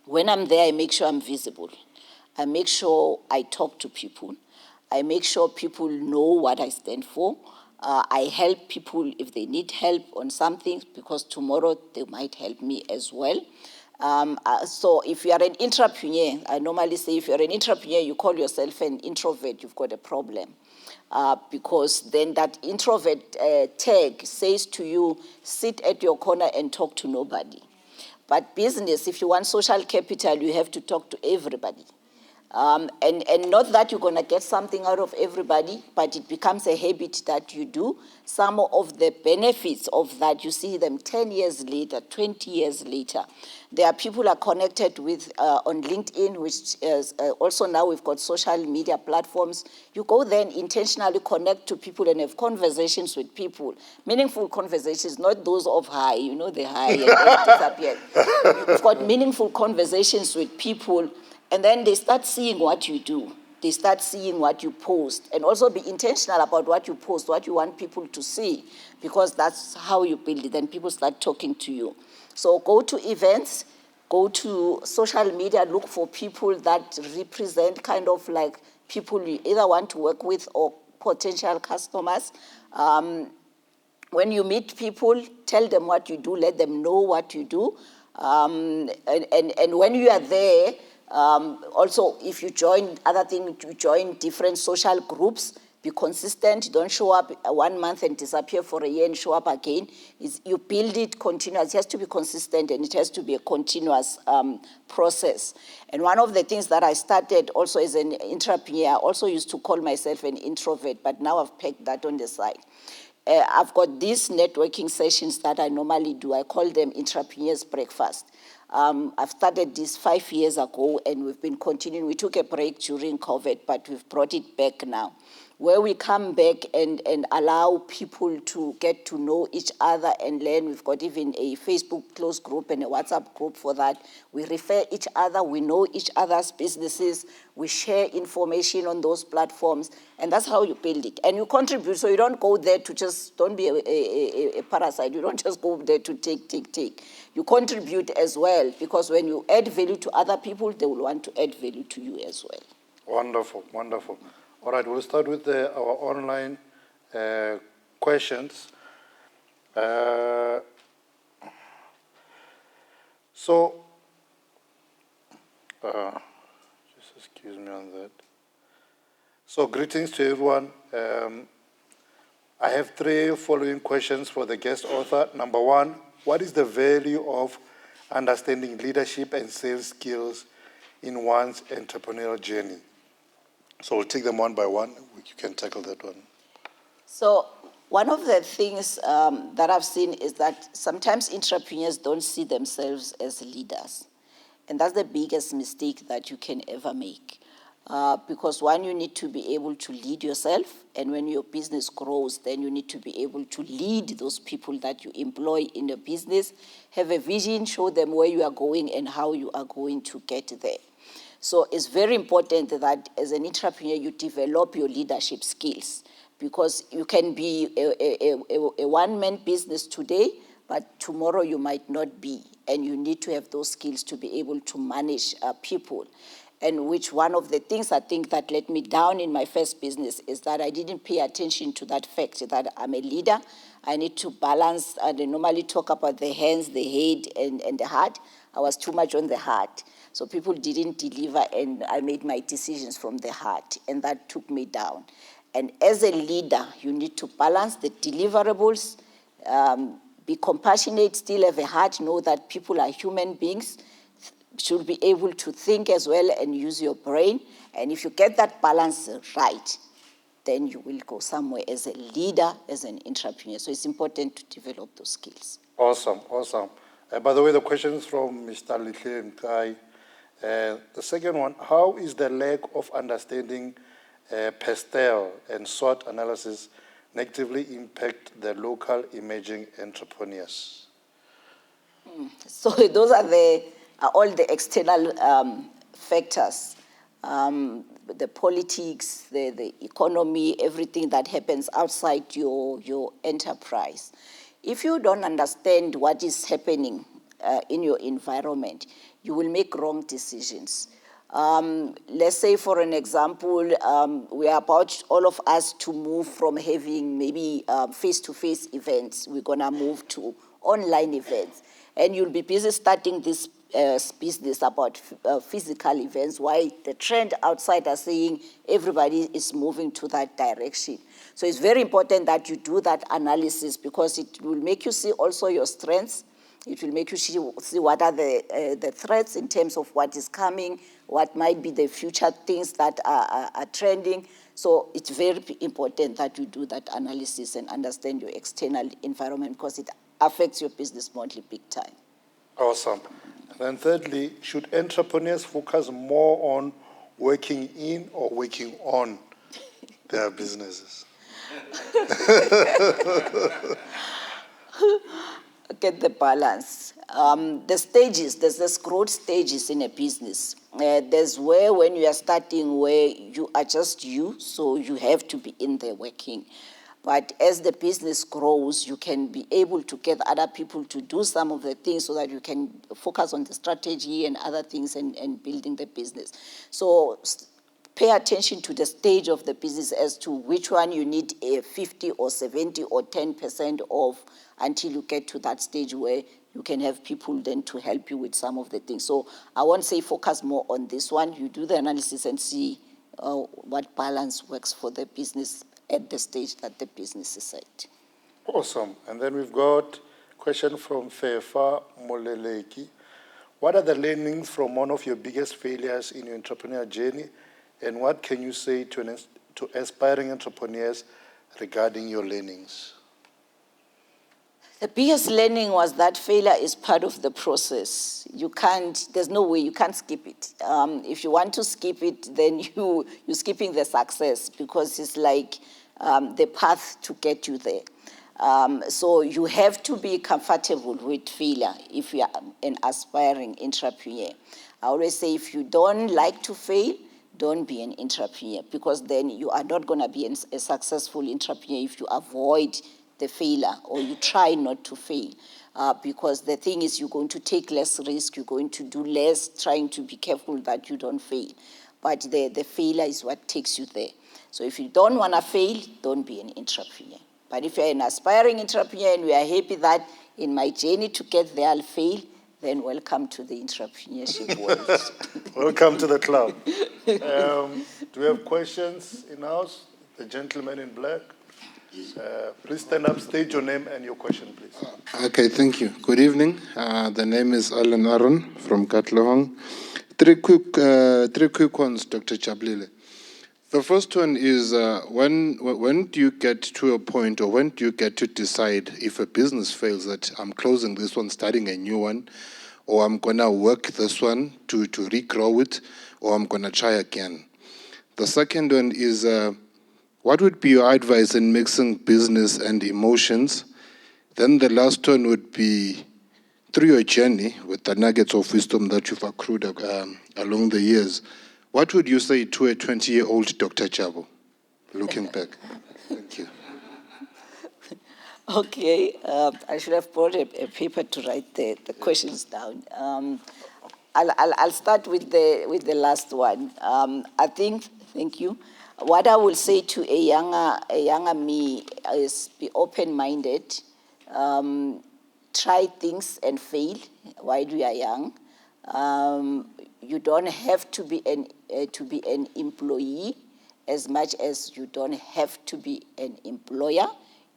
When I'm there, I make sure I'm visible. I make sure I talk to people. I make sure people know what I stand for. I help people if they need help on something because tomorrow they might help me as well. So if you are an entrepreneur, I normally say if you're an entrepreneur, you call yourself an introvert, you've got a problem. Because then that introvert tag says to you, sit at your corner and talk to nobody. But business, if you want social capital, you have to talk to everybody. And not that you're going to get something out of everybody, but it becomes a habit that you do. Some of the benefits of that, you see them 10 years later, 20 years later. There are people who are connected with on LinkedIn, which is also now we've got social media platforms. You go there and intentionally connect to people and have conversations with people. Meaningful conversations, not those of hi, the hi and then disappear. You've got meaningful conversations with people, and then they start seeing what you do. They start seeing what you post, and also be intentional about what you post, what you want people to see, because that's how you build it. Then people start talking to you. So go to events, go to social media, look for people that represent kind of like people you either want to work with or potential customers. When you meet people, tell them what you do, let them know what you do. And when you are there, also, if you join other things, you join different social groups, be consistent. Don't show up 1 month and disappear for a year and show up again. You build it continuous. It has to be consistent, and it has to be a continuous process. And one of the things that I started also as an entrepreneur, I also used to call myself an introvert, but now I've pegged that on the side. I've got these networking sessions that I normally do. I call them Entrepreneurs Breakfast. I've started this 5 years ago, and we've been continuing. We took a break during COVID, but we've brought it back now, where we come back and allow people to get to know each other and learn. We've got even a Facebook close group and a WhatsApp group for that. We refer each other, we know each other's businesses, we share information on those platforms, and that's how you build it. And you contribute, so you don't go there to just, don't be a parasite. You don't just go there to take. You contribute as well, because when you add value to other people, they will want to add value to you as well. Wonderful, wonderful. All right, we'll start with our online questions. Just excuse me on that. So greetings to everyone. I have 3 following questions for the guest author. Number 1, what is the value of understanding leadership and sales skills in one's entrepreneurial journey? So we'll take them one by one. You can tackle that one. So one of the things that I've seen is that sometimes entrepreneurs don't see themselves as leaders. And that's the biggest mistake that you can ever make. Because one, you need to be able to lead yourself. And when your business grows, then you need to be able to lead those people that you employ in your business, have a vision, show them where you are going and how you are going to get there. So it's very important that as an entrepreneur, you develop your leadership skills, because you can be a one-man business today, but tomorrow you might not be, and you need to have those skills to be able to manage people. And which one of the things I think that let me down in my first business is that I didn't pay attention to that fact that I'm a leader. I need to balance, and I normally talk about the hands, the head, and the heart. I was too much on the heart. So people didn't deliver, and I made my decisions from the heart, and that took me down. And as a leader, you need to balance the deliverables, be compassionate, still have a heart, know that people are human beings, should be able to think as well and use your brain. And if you get that balance right, then you will go somewhere as a leader, as an entrepreneur. So it's important to develop those skills. Awesome, awesome. By the way, the question is from Mr. Litle Nkai. The second one, how is the lack of understanding pastel and SWOT analysis negatively impact the local emerging entrepreneurs? So those are all the external factors, the politics, the economy, everything that happens outside your enterprise. If you don't understand what is happening in your environment, you will make wrong decisions. Let's say, for an example, we are about, all of us, to move from having maybe face-to-face events. We're going to move to online events. And you'll be busy starting this business about physical events, while the trend outside are saying everybody is moving to that direction. So it's very important that you do that analysis, because it will make you see also your strengths. It will make you see what are the threats in terms of what is coming, what might be the future things that are trending. So it's very important that you do that analysis and understand your external environment, because it affects your business model big time. Awesome. And then thirdly, should entrepreneurs focus more on working in or working on their businesses? Get the balance. The stages, there's growth stages in a business. There's where when you are starting where you are just you, so you have to be in there working. But as the business grows, you can be able to get other people to do some of the things so that you can focus on the strategy and other things and building the business. So pay attention to the stage of the business as to which one you need a 50 or 70 or 10% of until you get to that stage where you can have people then to help you with some of the things. So I won't say focus more on this one. You do the analysis and see what balance works for the business at the stage that the business is at. Awesome. And then we've got a question from Fefa Moleleki. What are the learnings from one of your biggest failures in your entrepreneurial journey, and what can you say to aspiring entrepreneurs regarding your learnings? The biggest learning was that failure is part of the process. There's no way, you can't skip it. If you want to skip it, then you're skipping the success, because it's like the path to get you there. So you have to be comfortable with failure if you are an aspiring entrepreneur. I always say if you don't like to fail, don't be an entrepreneur, because then you are not going to be a successful entrepreneur if you avoid the failure or you try not to fail. Because the thing is, you're going to take less risk, you're going to do less, trying to be careful that you don't fail. But the failure is what takes you there. So if you don't want to fail, don't be an entrepreneur. But if you're an aspiring entrepreneur and we are happy that in my journey to get there I'll fail, then welcome to the entrepreneurship world. Welcome to the club. Do we have questions in house? The gentleman in black. Please stand up, state your name and your question, please. Okay, thank you. Good evening. The name is Alan Aron from Katlehong. Three quick ones, Dr. Jabulile. The first one is when do you get to a point, or when do you get to decide if a business fails that I'm closing this one, starting a new one, or I'm going to work this one to regrow it, or I'm going to try again? The second one is what would be your advice in mixing business and emotions? Then the last one would be, through your journey with the nuggets of wisdom that you've accrued along the years, what would you say to a 20-year-old Dr. Jabu, looking back? Thank you. Okay, I should have brought a paper to write the questions down. I'll start with the last one. Thank you. What I will say to a younger me is be open-minded, try things and fail while you are young. You don't have to be an employee as much as you don't have to be an employer.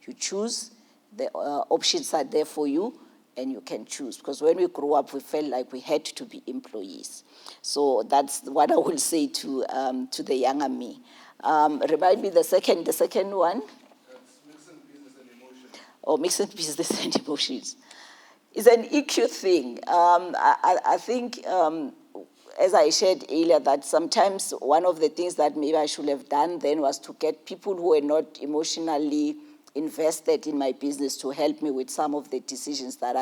You choose. The options are there for you, and you can choose. Because when we grew up, we felt like we had to be employees. So that's what I will say to the younger me. Remind me the second one. Mixing business and emotions. Or mixing business and emotions. It's an EQ thing. I think, as I shared earlier, that sometimes one of the things that maybe I should have done then was to get people who were not emotionally invested in my business to help me with some of the decisions that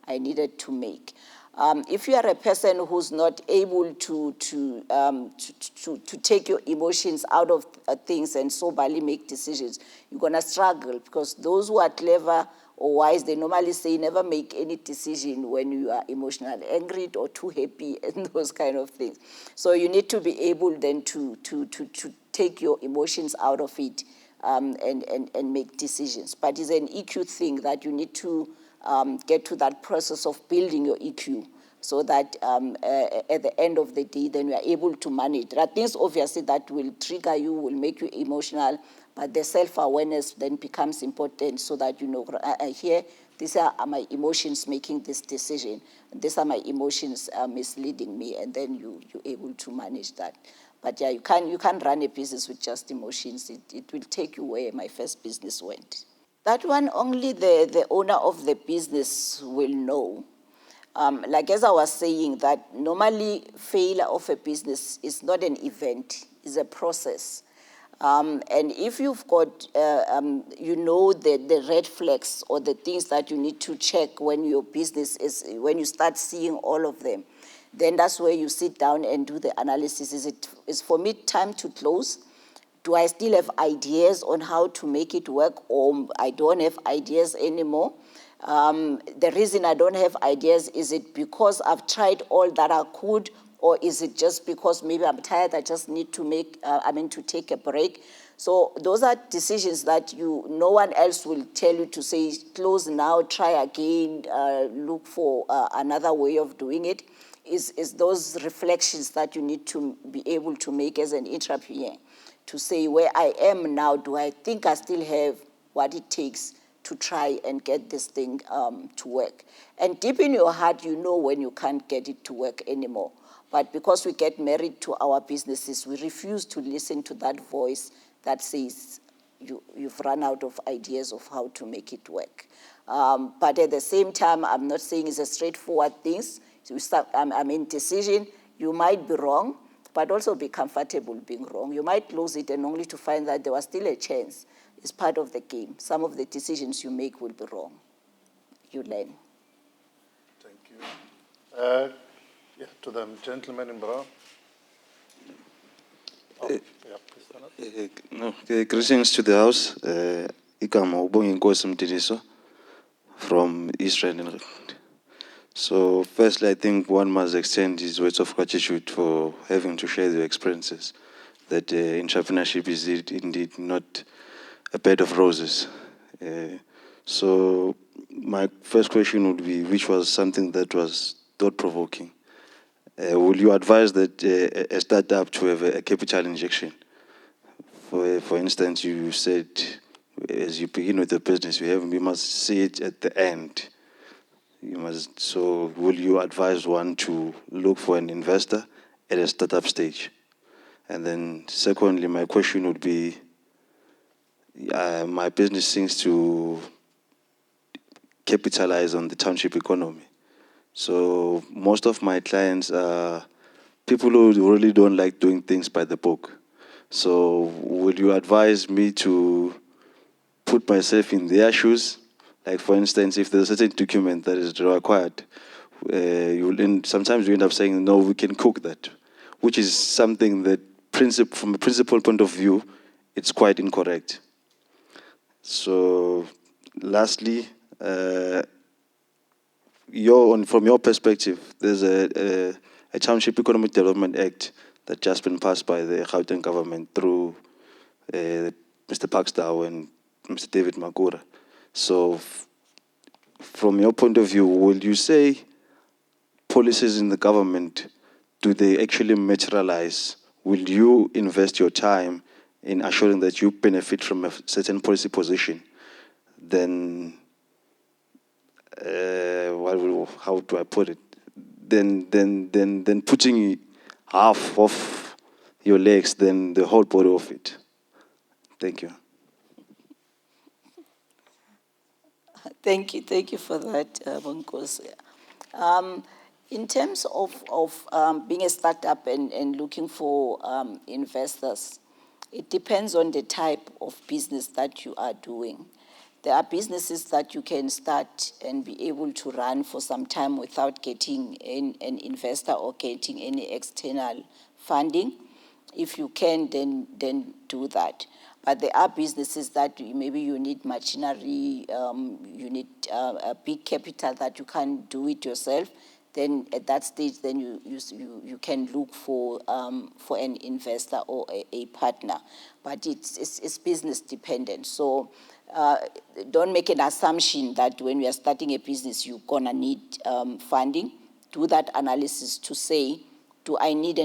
I needed to make. If you are a person who's not able to take your emotions out of things and soberly make decisions, you're going to struggle, because those who are clever or wise, they normally say never make any decision when you are emotionally angry or too happy and those kind of things. So you need to be able then to take your emotions out of it and make decisions. But it's an EQ thing that you need to get to that process of building your EQ, so that at the end of the day, then you are able to manage. There are things, obviously, that will trigger you, will make you emotional, but the self-awareness then becomes important, so that you know, here these are my emotions making this decision. These are my emotions misleading me, and then you're able to manage that. But yeah, you can't run a business with just emotions. It will take you where my first business went. That one only the owner of the business will know. Like as I was saying, that normally failure of a business is not an event, it's a process. And if you've got, the red flags or the things that you need to check when your business is, when you start seeing all of them, then that's where you sit down and do the analysis. Is for me time to close? Do I still have ideas on how to make it work, or I don't have ideas anymore? The reason I don't have ideas, is it because I've tried all that I could, or is it just because maybe I'm tired, I just need to to take a break? So those are decisions that no one else will tell you to say, close now, try again, look for another way of doing it. Is those reflections that you need to be able to make as an entrepreneur, to say, where I am now, do I think I still have what it takes to try and get this thing to work? And deep in your heart, you know when you can't get it to work anymore. But because we get married to our businesses, we refuse to listen to that voice that says you've run out of ideas of how to make it work. But at the same time, I'm not saying it's a straightforward thing. Decision, you might be wrong, but also be comfortable being wrong. You might lose it and only to find that there was still a chance. It's part of the game. Some of the decisions you make will be wrong. You learn. Thank you. To the gentleman in brown. Greetings to the house. Igama Ubongi Nkosi Mtiliso from Israel. So firstly, I think one must extend his words of gratitude for having to share their experiences, that entrepreneurship is indeed not a bed of roses. So my first question would be, which was something that was thought-provoking. Will you advise that a startup to have a capital injection? For instance, you said, as you begin with the business, we must see it at the end. So will you advise one to look for an investor at a startup stage? And then secondly, my question would be, my business seems to capitalize on the township economy. So most of my clients are people who really don't like doing things by the book. So would you advise me to put myself in their shoes? Like, for instance, if there's a certain document that is required, sometimes you end up saying, no, we can cook that, which is something that, from a principal point of view, it's quite incorrect. So lastly, from your perspective, there's a Township Economic Development Act that just been passed by the Gauteng government through Mr. Pakstow and Mr. David Makura. So from your point of view, will you say policies in the government, do they actually materialize? Will you invest your time in assuring that you benefit from a certain policy position? Then, how do I put it? Then putting half of your legs, then the whole body of it. Thank you. Thank you for that, Bonkosi. In terms of being a startup and looking for investors, it depends on the type of business that you are doing. There are businesses that you can start and be able to run for some time without getting an investor or getting any external funding. If you can, then do that. But there are businesses that maybe you need machinery, you need a big capital that you can't do it yourself. Then at that stage, then you can look for an investor or a partner. But it's business dependent. So don't make an assumption that when you are starting a business, you're gonna need funding. Do that analysis to say, do I need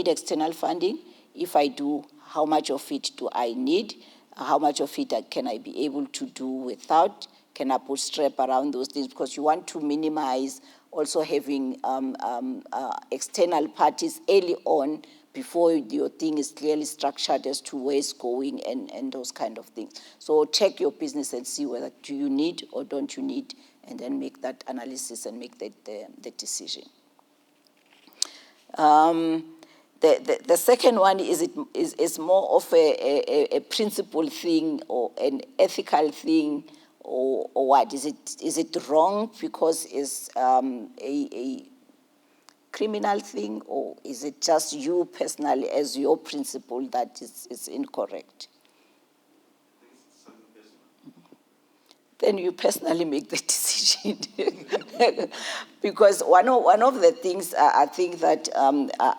external funding? If I do, how much of it do I need? How much of it can I be able to do without? can I bootstrap around those things, because you want to minimize also having external parties early on before your thing is clearly structured as to where it's going and those kind of things. So check your business and see whether do you need or don't you need, and then make that analysis and make the decision. The second one is more of a principle thing or an ethical thing, or what? Is it wrong because it's a criminal thing, or is it just you personally as your principle that is incorrect? Then you personally make the decision. Because one of the things I think that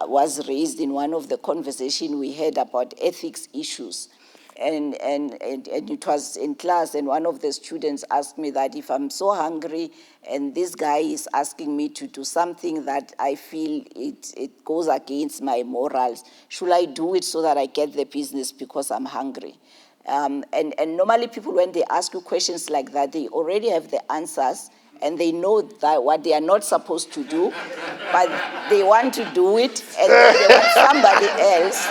was raised in one of the conversation we had about ethics issues, and it was in class, and one of the students asked me that if I'm so hungry and this guy is asking me to do something that I feel it goes against my morals, should I do it so that I get the business because I'm hungry? And normally people, when they ask you questions like that, they already have the answers and they know that what they are not supposed to do, but they want to do it, and they want somebody else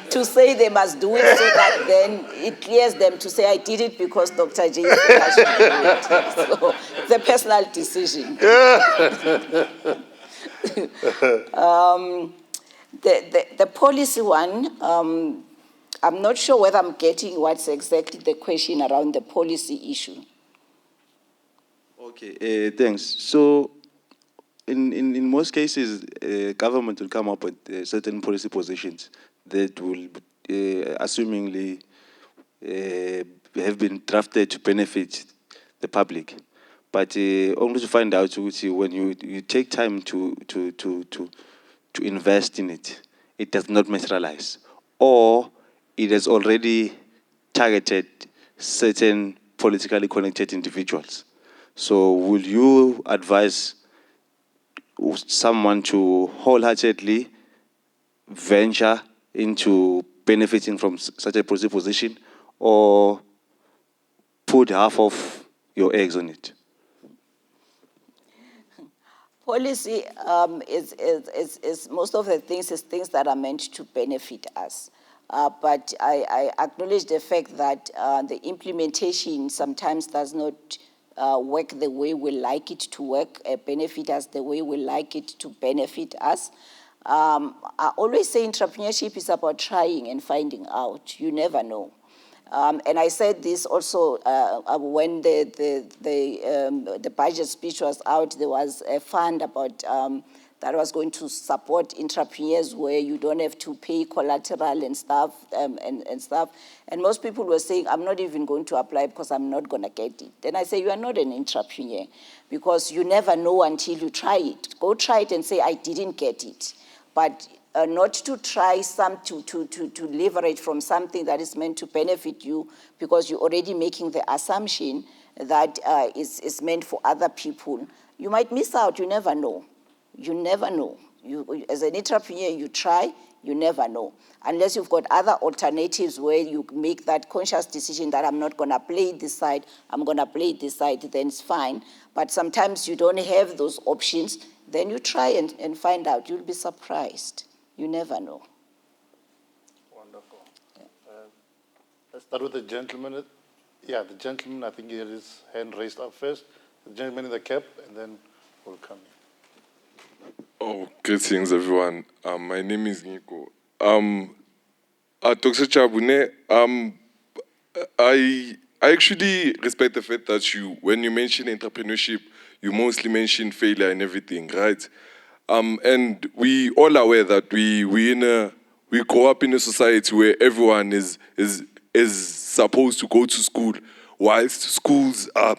to say they must do it, so that then it clears them to say, I did it because Dr. J said I should do it. So it's a personal decision. The policy one, I'm not sure whether I'm getting what's exactly the question around the policy issue. Okay, thanks. So, in most cases, government will come up with certain policy positions that will, assumingly, have been drafted to benefit the public. But only to find out, when you take time to invest in it, it does not materialize, or it has already targeted certain politically connected individuals. So will you advise someone to wholeheartedly venture into benefiting from such a policy position, or put half of your eggs on it? Policy is most of the things is things that are meant to benefit us. But I acknowledge the fact that the implementation sometimes does not work the way we like it to work, benefit us the way we like it to benefit us. I always say entrepreneurship is about trying and finding out. You never know. And I said this also when the budget speech was out. There was a fund about that was going to support entrepreneurs where you don't have to pay collateral and stuff and stuff. And most people were saying, I'm not even going to apply because I'm not going to get it. Then I say, you are not an entrepreneur, because you never know until you try it. Go try it and say, I didn't get it. But not to try to leverage from something that is meant to benefit you, because you're already making the assumption that is meant for other people. You might miss out. You never know. You never know. You, as an entrepreneur, you try. You never know. Unless you've got other alternatives where you make that conscious decision that I'm not going to play this side, I'm going to play this side, then it's fine. But sometimes you don't have those options. Then you try and find out. You'll be surprised. You never know. Wonderful. Let's start with the gentleman. Yeah, the gentleman, I think he had his hand raised up first. The gentleman in the cap, and then we'll come in. Oh, greetings, everyone. My name is Nico. Dr. Chabune, I actually respect the fact that when you mention entrepreneurship, you mostly mention failure and everything, right? And we all aware that we grow up in a society where everyone is supposed to go to school, whilst schools are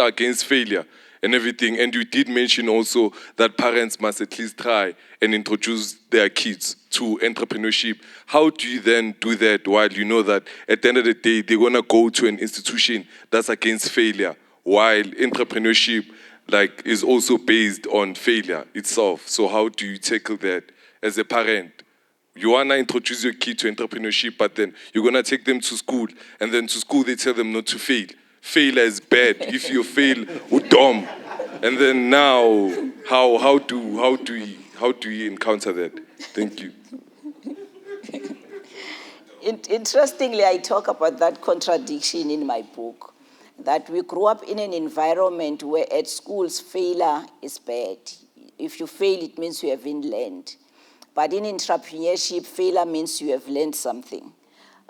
against failure and everything. And you did mention also that parents must at least try and introduce their kids to entrepreneurship. How do you then do that while you know that at the end of the day, they're going to go to an institution that's against failure, while entrepreneurship is also based on failure itself? So how do you tackle that as a parent? you wanna introduce your kid to entrepreneurship, but then you're gonna take them to school, and then to school they tell them not to fail. Failure is bad. If you fail, you're dumb. And then now, how do you encounter that? Thank you. Interestingly, I talk about that contradiction in my book, that we grew up in an environment where at schools failure is bad. If you fail, it means you haven't learned. But in entrepreneurship, failure means you have learned something.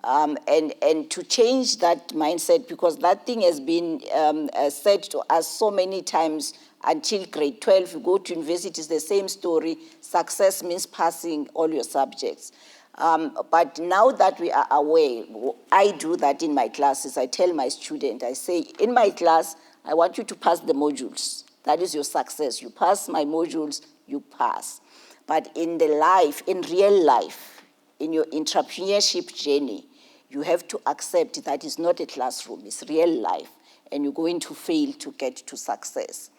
And to change that mindset, because that thing has been said to us so many times until grade 12, you go to university, it's the same story. Success means passing all your subjects. But now that we are aware, I do that in my classes. I tell my student, I say, in my class, I want you to pass the modules. That is your success. You pass my modules, you pass. But in real life, in your entrepreneurship journey, you have to accept that it's not a classroom, it's real life, and you're going to fail to get to success.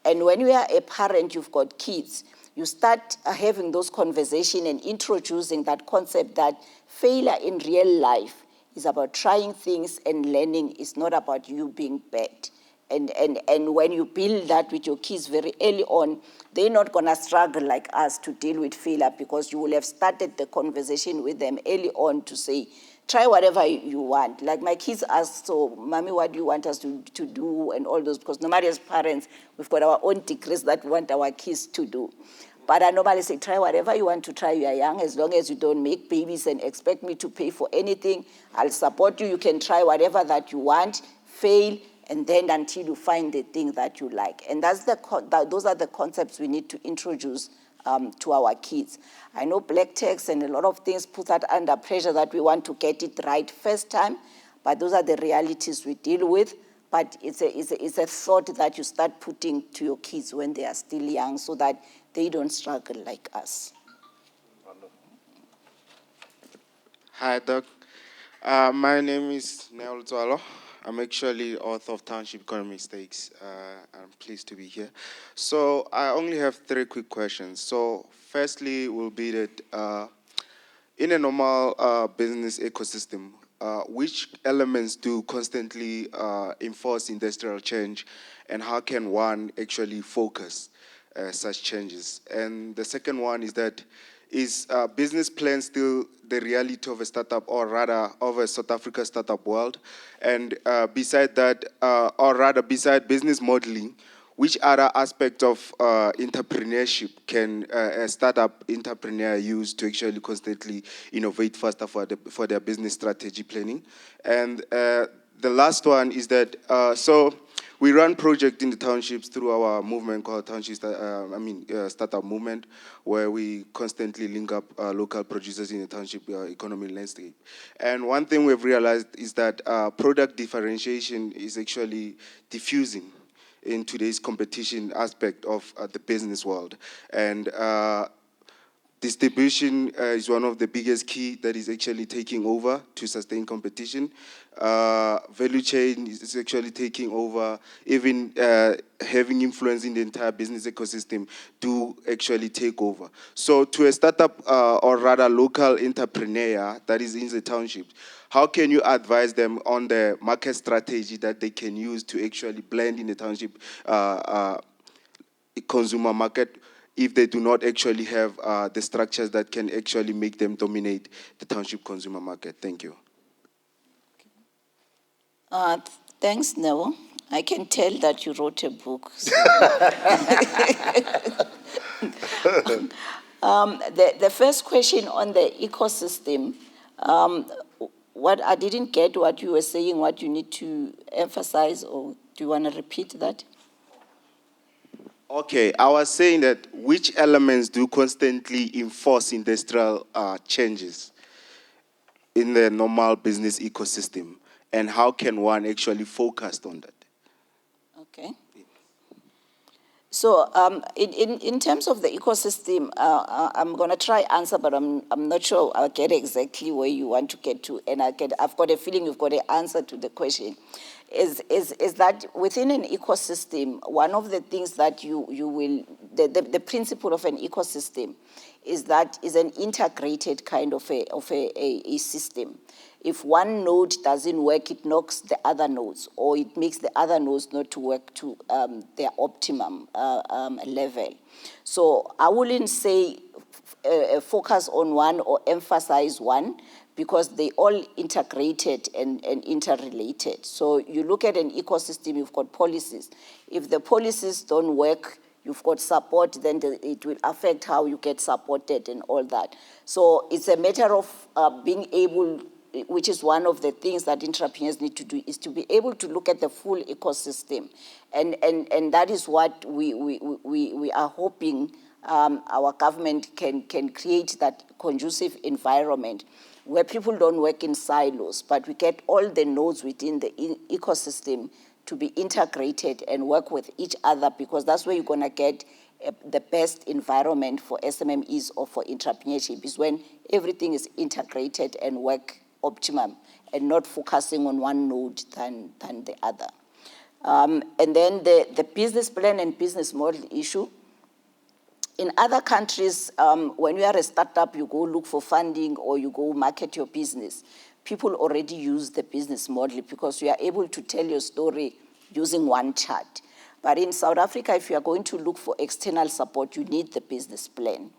And when you are a parent, you've got kids, you start having those conversations and introducing that concept that failure in real life is about trying things and learning. It's not about you being bad. And when you build that with your kids very early on, they're not going to struggle like us to deal with failure, because you will have started the conversation with them early on to say, try whatever you want. Like my kids ask, so, Mommy, what do you want us to do, and all those, because normally as parents, we've got our own degrees that we want our kids to do. But I normally say, try whatever you want to try. You are young. As long as you don't make babies and expect me to pay for anything, I'll support you. You can try whatever that you want, fail, and then until you find the thing that you like. And those are the concepts we need to introduce to our kids. I know black text and a lot of things put that under pressure that we want to get it right first time, but those are the realities we deal with. But it's a thought that you start putting to your kids when they are still young, so that they don't struggle like us. Hi, Doc. My name is Neil Twalo. I'm actually author of Township Economy Mistakes. I'm pleased to be here. So I only have 3 quick questions. So firstly will be that in a normal business ecosystem, which elements do constantly enforce industrial change, and how can one actually focus such changes? And the second one is that, is business plan still the reality of a startup, or rather of a South Africa startup world? And beside that, or rather beside business modeling, which other aspect of entrepreneurship can a startup entrepreneur use to actually constantly innovate faster for their business strategy planning? And the last one is that, so we run projects in the townships through our movement called Startup Movement, where we constantly link up local producers in the township economy landscape. And one thing we've realized is that product differentiation is actually diffusing in today's competition aspect of the business world. And distribution is one of the biggest key that is actually taking over to sustain competition. Value chain is actually taking over, even having influence in the entire business ecosystem to actually take over. So to a startup or rather local entrepreneur that is in the township, how can you advise them on the market strategy that they can use to actually blend in the township consumer market, if they do not actually have the structures that can actually make them dominate the township consumer market? Thank you. Thanks, Noah. I can tell that you wrote a book. So. The first question on the ecosystem, what I didn't get what you were saying, what you need to emphasize, or do you want to repeat that? Okay, I was saying that which elements do constantly enforce industrial changes in the normal business ecosystem, and how can one actually focus on that? Okay. So in terms of the ecosystem, I'm going to try answer, but I'm not sure I'll get exactly where you want to get to, and I've got a feeling you've got an answer to the question. Is that within an ecosystem, one of the things that you will the principle of an ecosystem is that is an integrated kind of a system. If one node doesn't work, it knocks the other nodes, or it makes the other nodes not to work to their optimum level. So I wouldn't say focus on one or emphasize one, because they all integrated and interrelated. So you look at an ecosystem, you've got policies. If the policies don't work, you've got support, then it will affect how you get supported and all that. So it's a matter of being able, which is one of the things that entrepreneurs need to do, is to be able to look at the full ecosystem. And that is what we are hoping our government can create, that conducive environment where people don't work in silos, but we get all the nodes within the ecosystem to be integrated and work with each other, because that's where you're going to get the best environment for SMMEs or for entrepreneurship, is when everything is integrated and work optimum and not focusing on one node than the other. And then the business plan and business model issue. In other countries, when you are a startup, you go look for funding or you go market your business. People already use the business model because you are able to tell your story using one chart. But in South Africa, if you are going to look for external support, you need the business plan.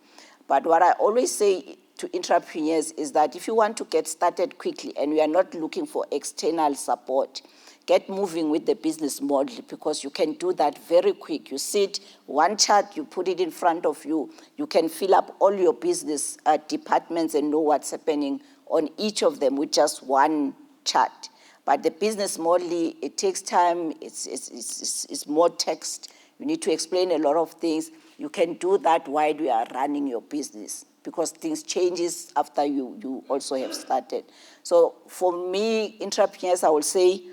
But what I always say to entrepreneurs is that if you want to get started quickly and you are not looking for external support, get moving with the business model, because you can do that very quick. You sit, one chart, you put it in front of you. You can fill up all your business departments and know what's happening on each of them with just one chart. But the business model, it takes time, it's more text. You need to explain a lot of things. You can do that while you are running your business, because things changes after you also have started. So for me, entrepreneurs, I will say,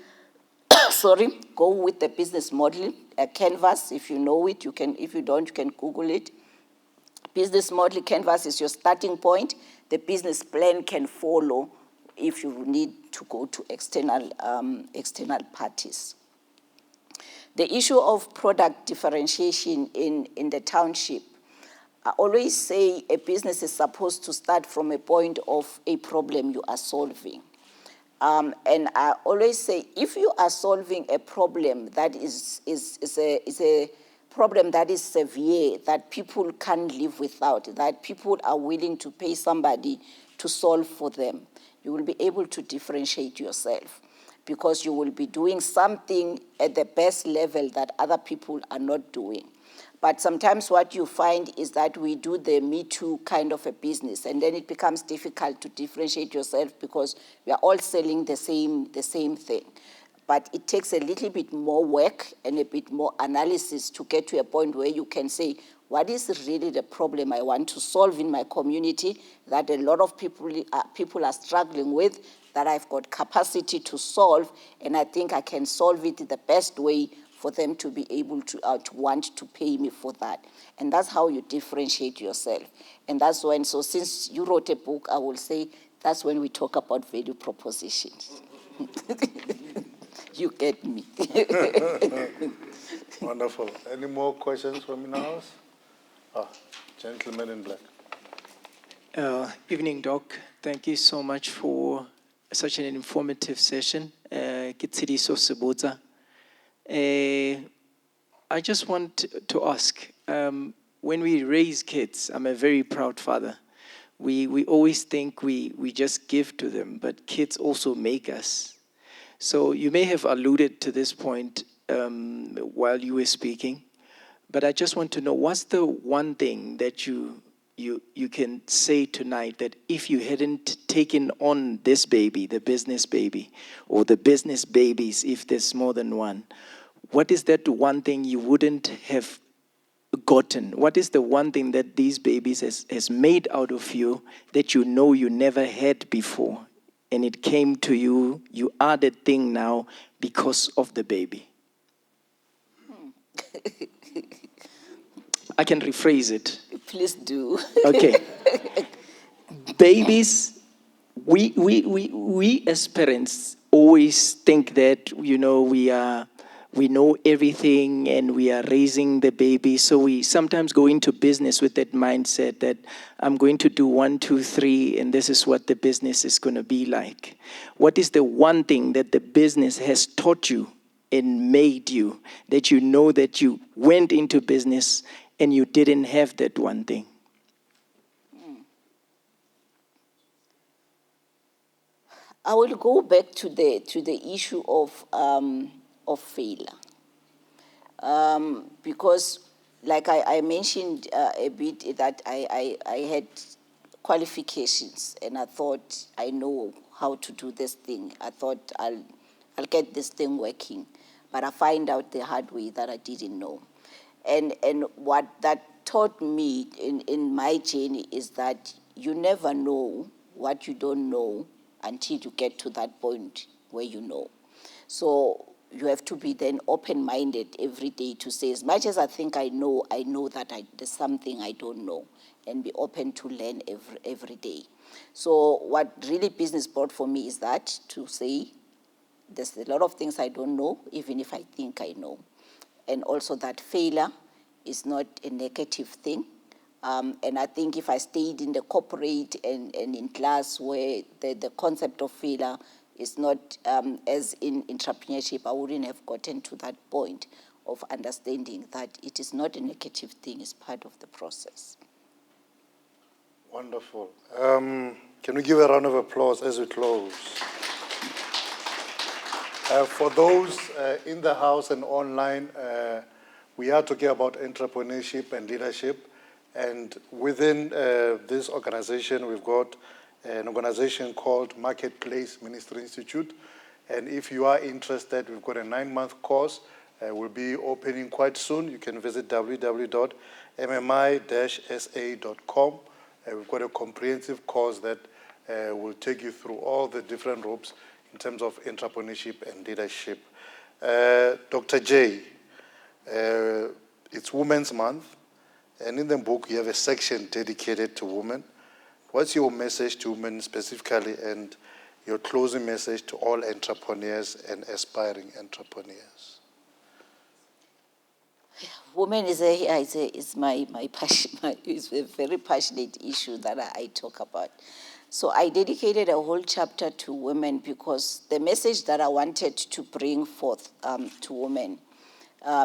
go with the business model, a canvas. If you know it, you can. If you don't, you can Google it. Business model canvas is your starting point. The business plan can follow if you need to go to external parties. The issue of product differentiation in the township. I always say a business is supposed to start from a point of a problem you are solving. And I always say, if you are solving a problem that is a problem that is severe, that people can't live without, that people are willing to pay somebody to solve for them, you will be able to differentiate yourself, because you will be doing something at the best level that other people are not doing. But sometimes what you find is that we do the Me Too kind of a business, and then it becomes difficult to differentiate yourself, because we are all selling the same thing. But it takes a little bit more work and a bit more analysis to get to a point where you can say, what is really the problem I want to solve in my community that a lot of people are struggling with, that I've got capacity to solve, and I think I can solve it the best way for them to be able to want to pay me for that. And that's how you differentiate yourself. And that's when, so since you wrote a book, I will say that's when we talk about value propositions. You get me. Wonderful. Any more questions from in the house? Gentleman in black. Evening, Doc. Thank you so much for such an informative session. Kitsiriso Sebota. I just want to ask, when we raise kids, I'm a very proud father. We always think we just give to them, but kids also make us. So you may have alluded to this point while you were speaking, but I just want to know, what's the one thing that you can say tonight that if you hadn't taken on this baby, the business baby, or the business babies, if there's more than one, what is that one thing you wouldn't have gotten? What is the one thing that these babies has made out of you that you know you never had before, and it came to you, you are that thing now because of the baby? I can rephrase it. Please do. Okay. Babies, we as parents always think that, we are we know everything and we are raising the baby. So we sometimes go into business with that mindset that I'm going to do 1, 2, 3, and this is what the business is going to be like. What is the one thing that the business has taught you and made you, that you know that you went into business and you didn't have that one thing? I will go back to the issue of failure, because, like I mentioned a bit, that I had qualifications, and I thought I know how to do this thing. I thought I'll get this thing working, but I find out the hard way that I didn't know, and what that taught me in my journey is that you never know what you don't know until you get to that point where you know. So you have to be then open-minded every day to say, as much as I think I know that there's something I don't know, and be open to learn every day. So what really business brought for me is that, to say, there's a lot of things I don't know, even if I think I know. And also that failure is not a negative thing. And I think if I stayed in the corporate and in class where the concept of failure is not as in entrepreneurship, I wouldn't have gotten to that point of understanding that it is not a negative thing, it's part of the process. Wonderful. Can we give a round of applause as we close? For those in the house and online, we are talking about entrepreneurship and leadership. And within this organization, we've got an organization called Marketplace Ministry Institute. And if you are interested, we've got a 9-month course. We'll be opening quite soon. You can visit www.mmi-sa.com. We've got a comprehensive course that will take you through all the different ropes in terms of entrepreneurship and leadership. Dr. J, it's Women's Month. And in the book, you have a section dedicated to women. What's your message to women specifically, and your closing message to all entrepreneurs and aspiring entrepreneurs? Women is my passion. It's a very passionate issue that I talk about. So I dedicated a whole chapter to women because the message that I wanted to bring forth to women,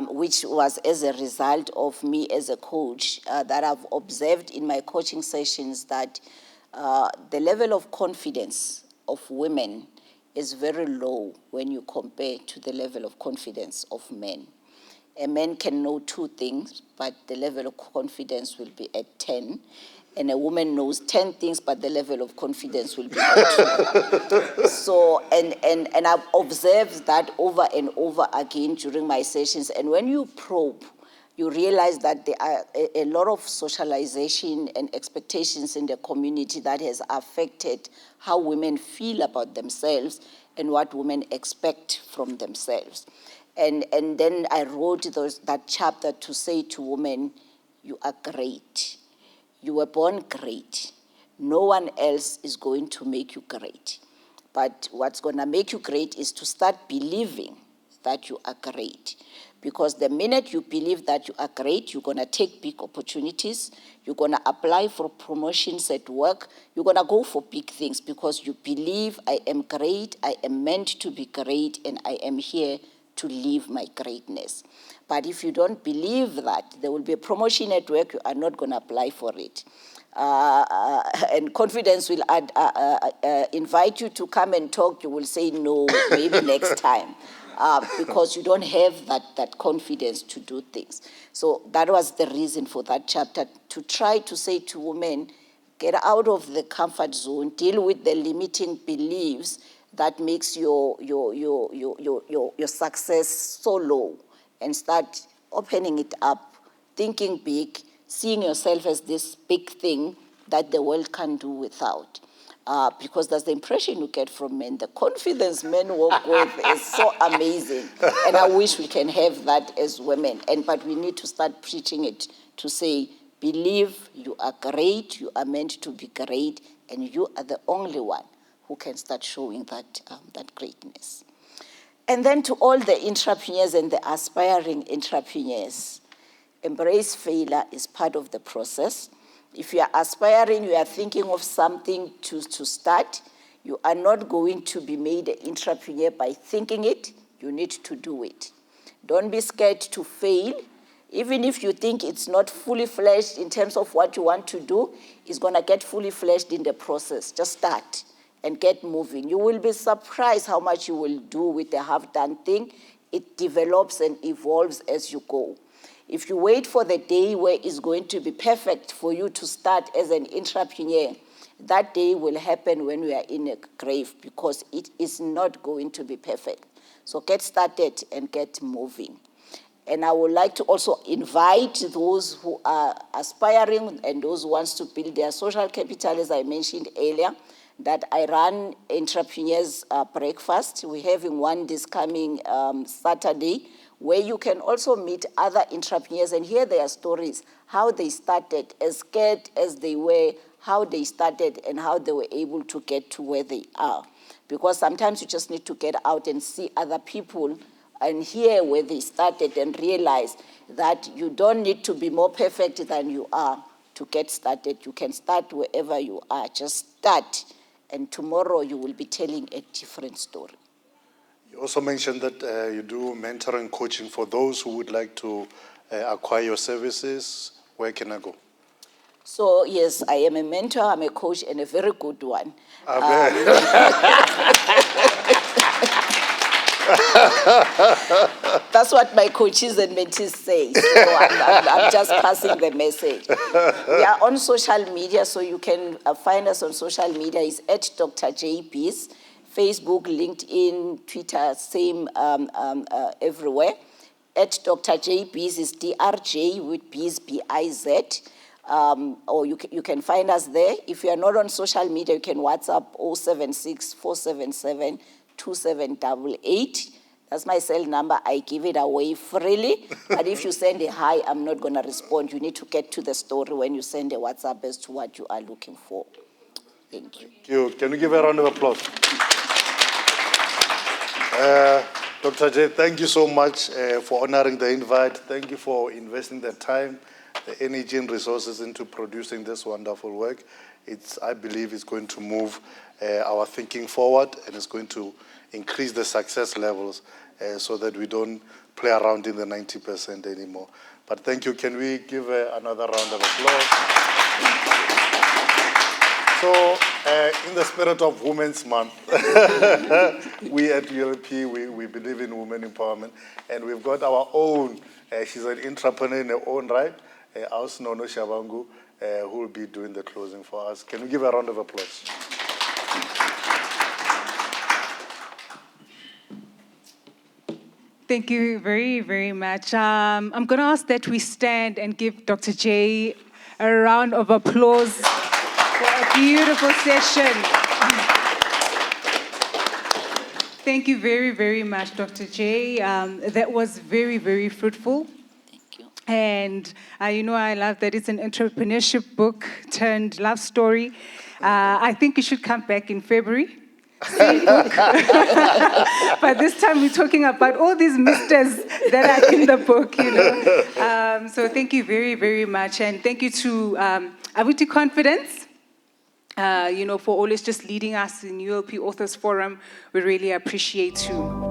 which was as a result of me as a coach, that I've observed in my coaching sessions, that the level of confidence of women is very low when you compare to the level of confidence of men. A man can know 2 things, but the level of confidence will be at 10. And a woman knows 10 things, but the level of confidence will be at 2. So, and I've observed that over and over again during my sessions. And when you probe, you realize that there are a lot of socialization and expectations in the community that has affected how women feel about themselves and what women expect from themselves. And then I wrote that chapter to say to women, you are great. You were born great. No one else is going to make you great. But what's going to make you great is to start believing that you are great. Because the minute you believe that you are great, you're going to take big opportunities. You're going to apply for promotions at work. You're going to go for big things because you believe, I am great, I am meant to be great, and I am here to live my greatness. But if you don't believe that, there will be a promotion at work, you are not going to apply for it. And confidence will invite you to come and talk. You will say no, maybe next time, because you don't have that confidence to do things. So that was the reason for that chapter, to try to say to women, get out of the comfort zone, deal with the limiting beliefs that makes your success so low, and start opening it up, thinking big, seeing yourself as this big thing that the world can do without. Because that's the impression you get from men. The confidence men walk with is so amazing. And I wish we can have that as women. But we need to start preaching it to say, believe you are great, you are meant to be great, and you are the only one who can start showing that greatness. And then to all the entrepreneurs and the aspiring entrepreneurs, embrace failure is part of the process. If you are aspiring, you are thinking of something to start, you are not going to be made an entrepreneur by thinking it, you need to do it. Don't be scared to fail. Even if you think it's not fully fledged in terms of what you want to do, it's going to get fully fledged in the process. Just start and get moving. You will be surprised how much you will do with a half-done thing. It develops and evolves as you go. If you wait for the day where it's going to be perfect for you to start as an entrepreneur, that day will happen when we are in a grave, because it is not going to be perfect. So get started and get moving. And I would like to also invite those who are aspiring and those who want to build their social capital, as I mentioned earlier, that I run entrepreneurs breakfast. We're having one this coming Saturday, where you can also meet other entrepreneurs and hear their stories, how they started, as scared as they were, how they started and how they were able to get to where they are. Because sometimes you just need to get out and see other people and hear where they started and realize that you don't need to be more perfect than you are to get started. You can start wherever you are. Just start, and tomorrow you will be telling a different story. You also mentioned that you do mentoring coaching for those who would like to acquire your services. Where can I go? So yes, I am a mentor, I'm a coach, and a very good one. That's what my coaches and mentees say. So I'm just passing the message. We are on social media, so you can find us on social media. It's at Dr. JBiz, Facebook, LinkedIn, Twitter, same everywhere. At Dr. JBiz is DRJ with Biz, B-I-Z. Or you can find us there. If you are not on social media, you can WhatsApp 076 477 2788. That's my cell number. I give it away freely. But if you send a hi, I'm not going to respond. You need to get to the story when you send a WhatsApp as to what you are looking for. Thank you. Thank you. Can we give a round of applause? Dr. J, thank you so much for honoring the invite. Thank you for investing the time, the energy and resources into producing this wonderful work. I believe it's going to move our thinking forward, and it's going to increase the success levels so that we don't play around in the 90% anymore. But thank you. Can we give another round of applause? So, in the spirit of Women's Month, we at ULP, we believe in women empowerment, and we've got our own, she's an entrepreneur in her own right, Ausnono Shabangu, who will be doing the closing for us. Can we give a round of applause? Thank you very, very much. I'm going to ask that we stand and give Dr. J a round of applause for a beautiful session. Thank you very, very much, Dr. J. That was very, very fruitful. Thank you. And, I love that it's an entrepreneurship book turned love story. I think you should come back in February. Same book. But this time we're talking about all these misters that are in the book, So thank you very, very much. And thank you to Abuti Confidence, for always just leading us in ULP Authors Forum. We really appreciate you.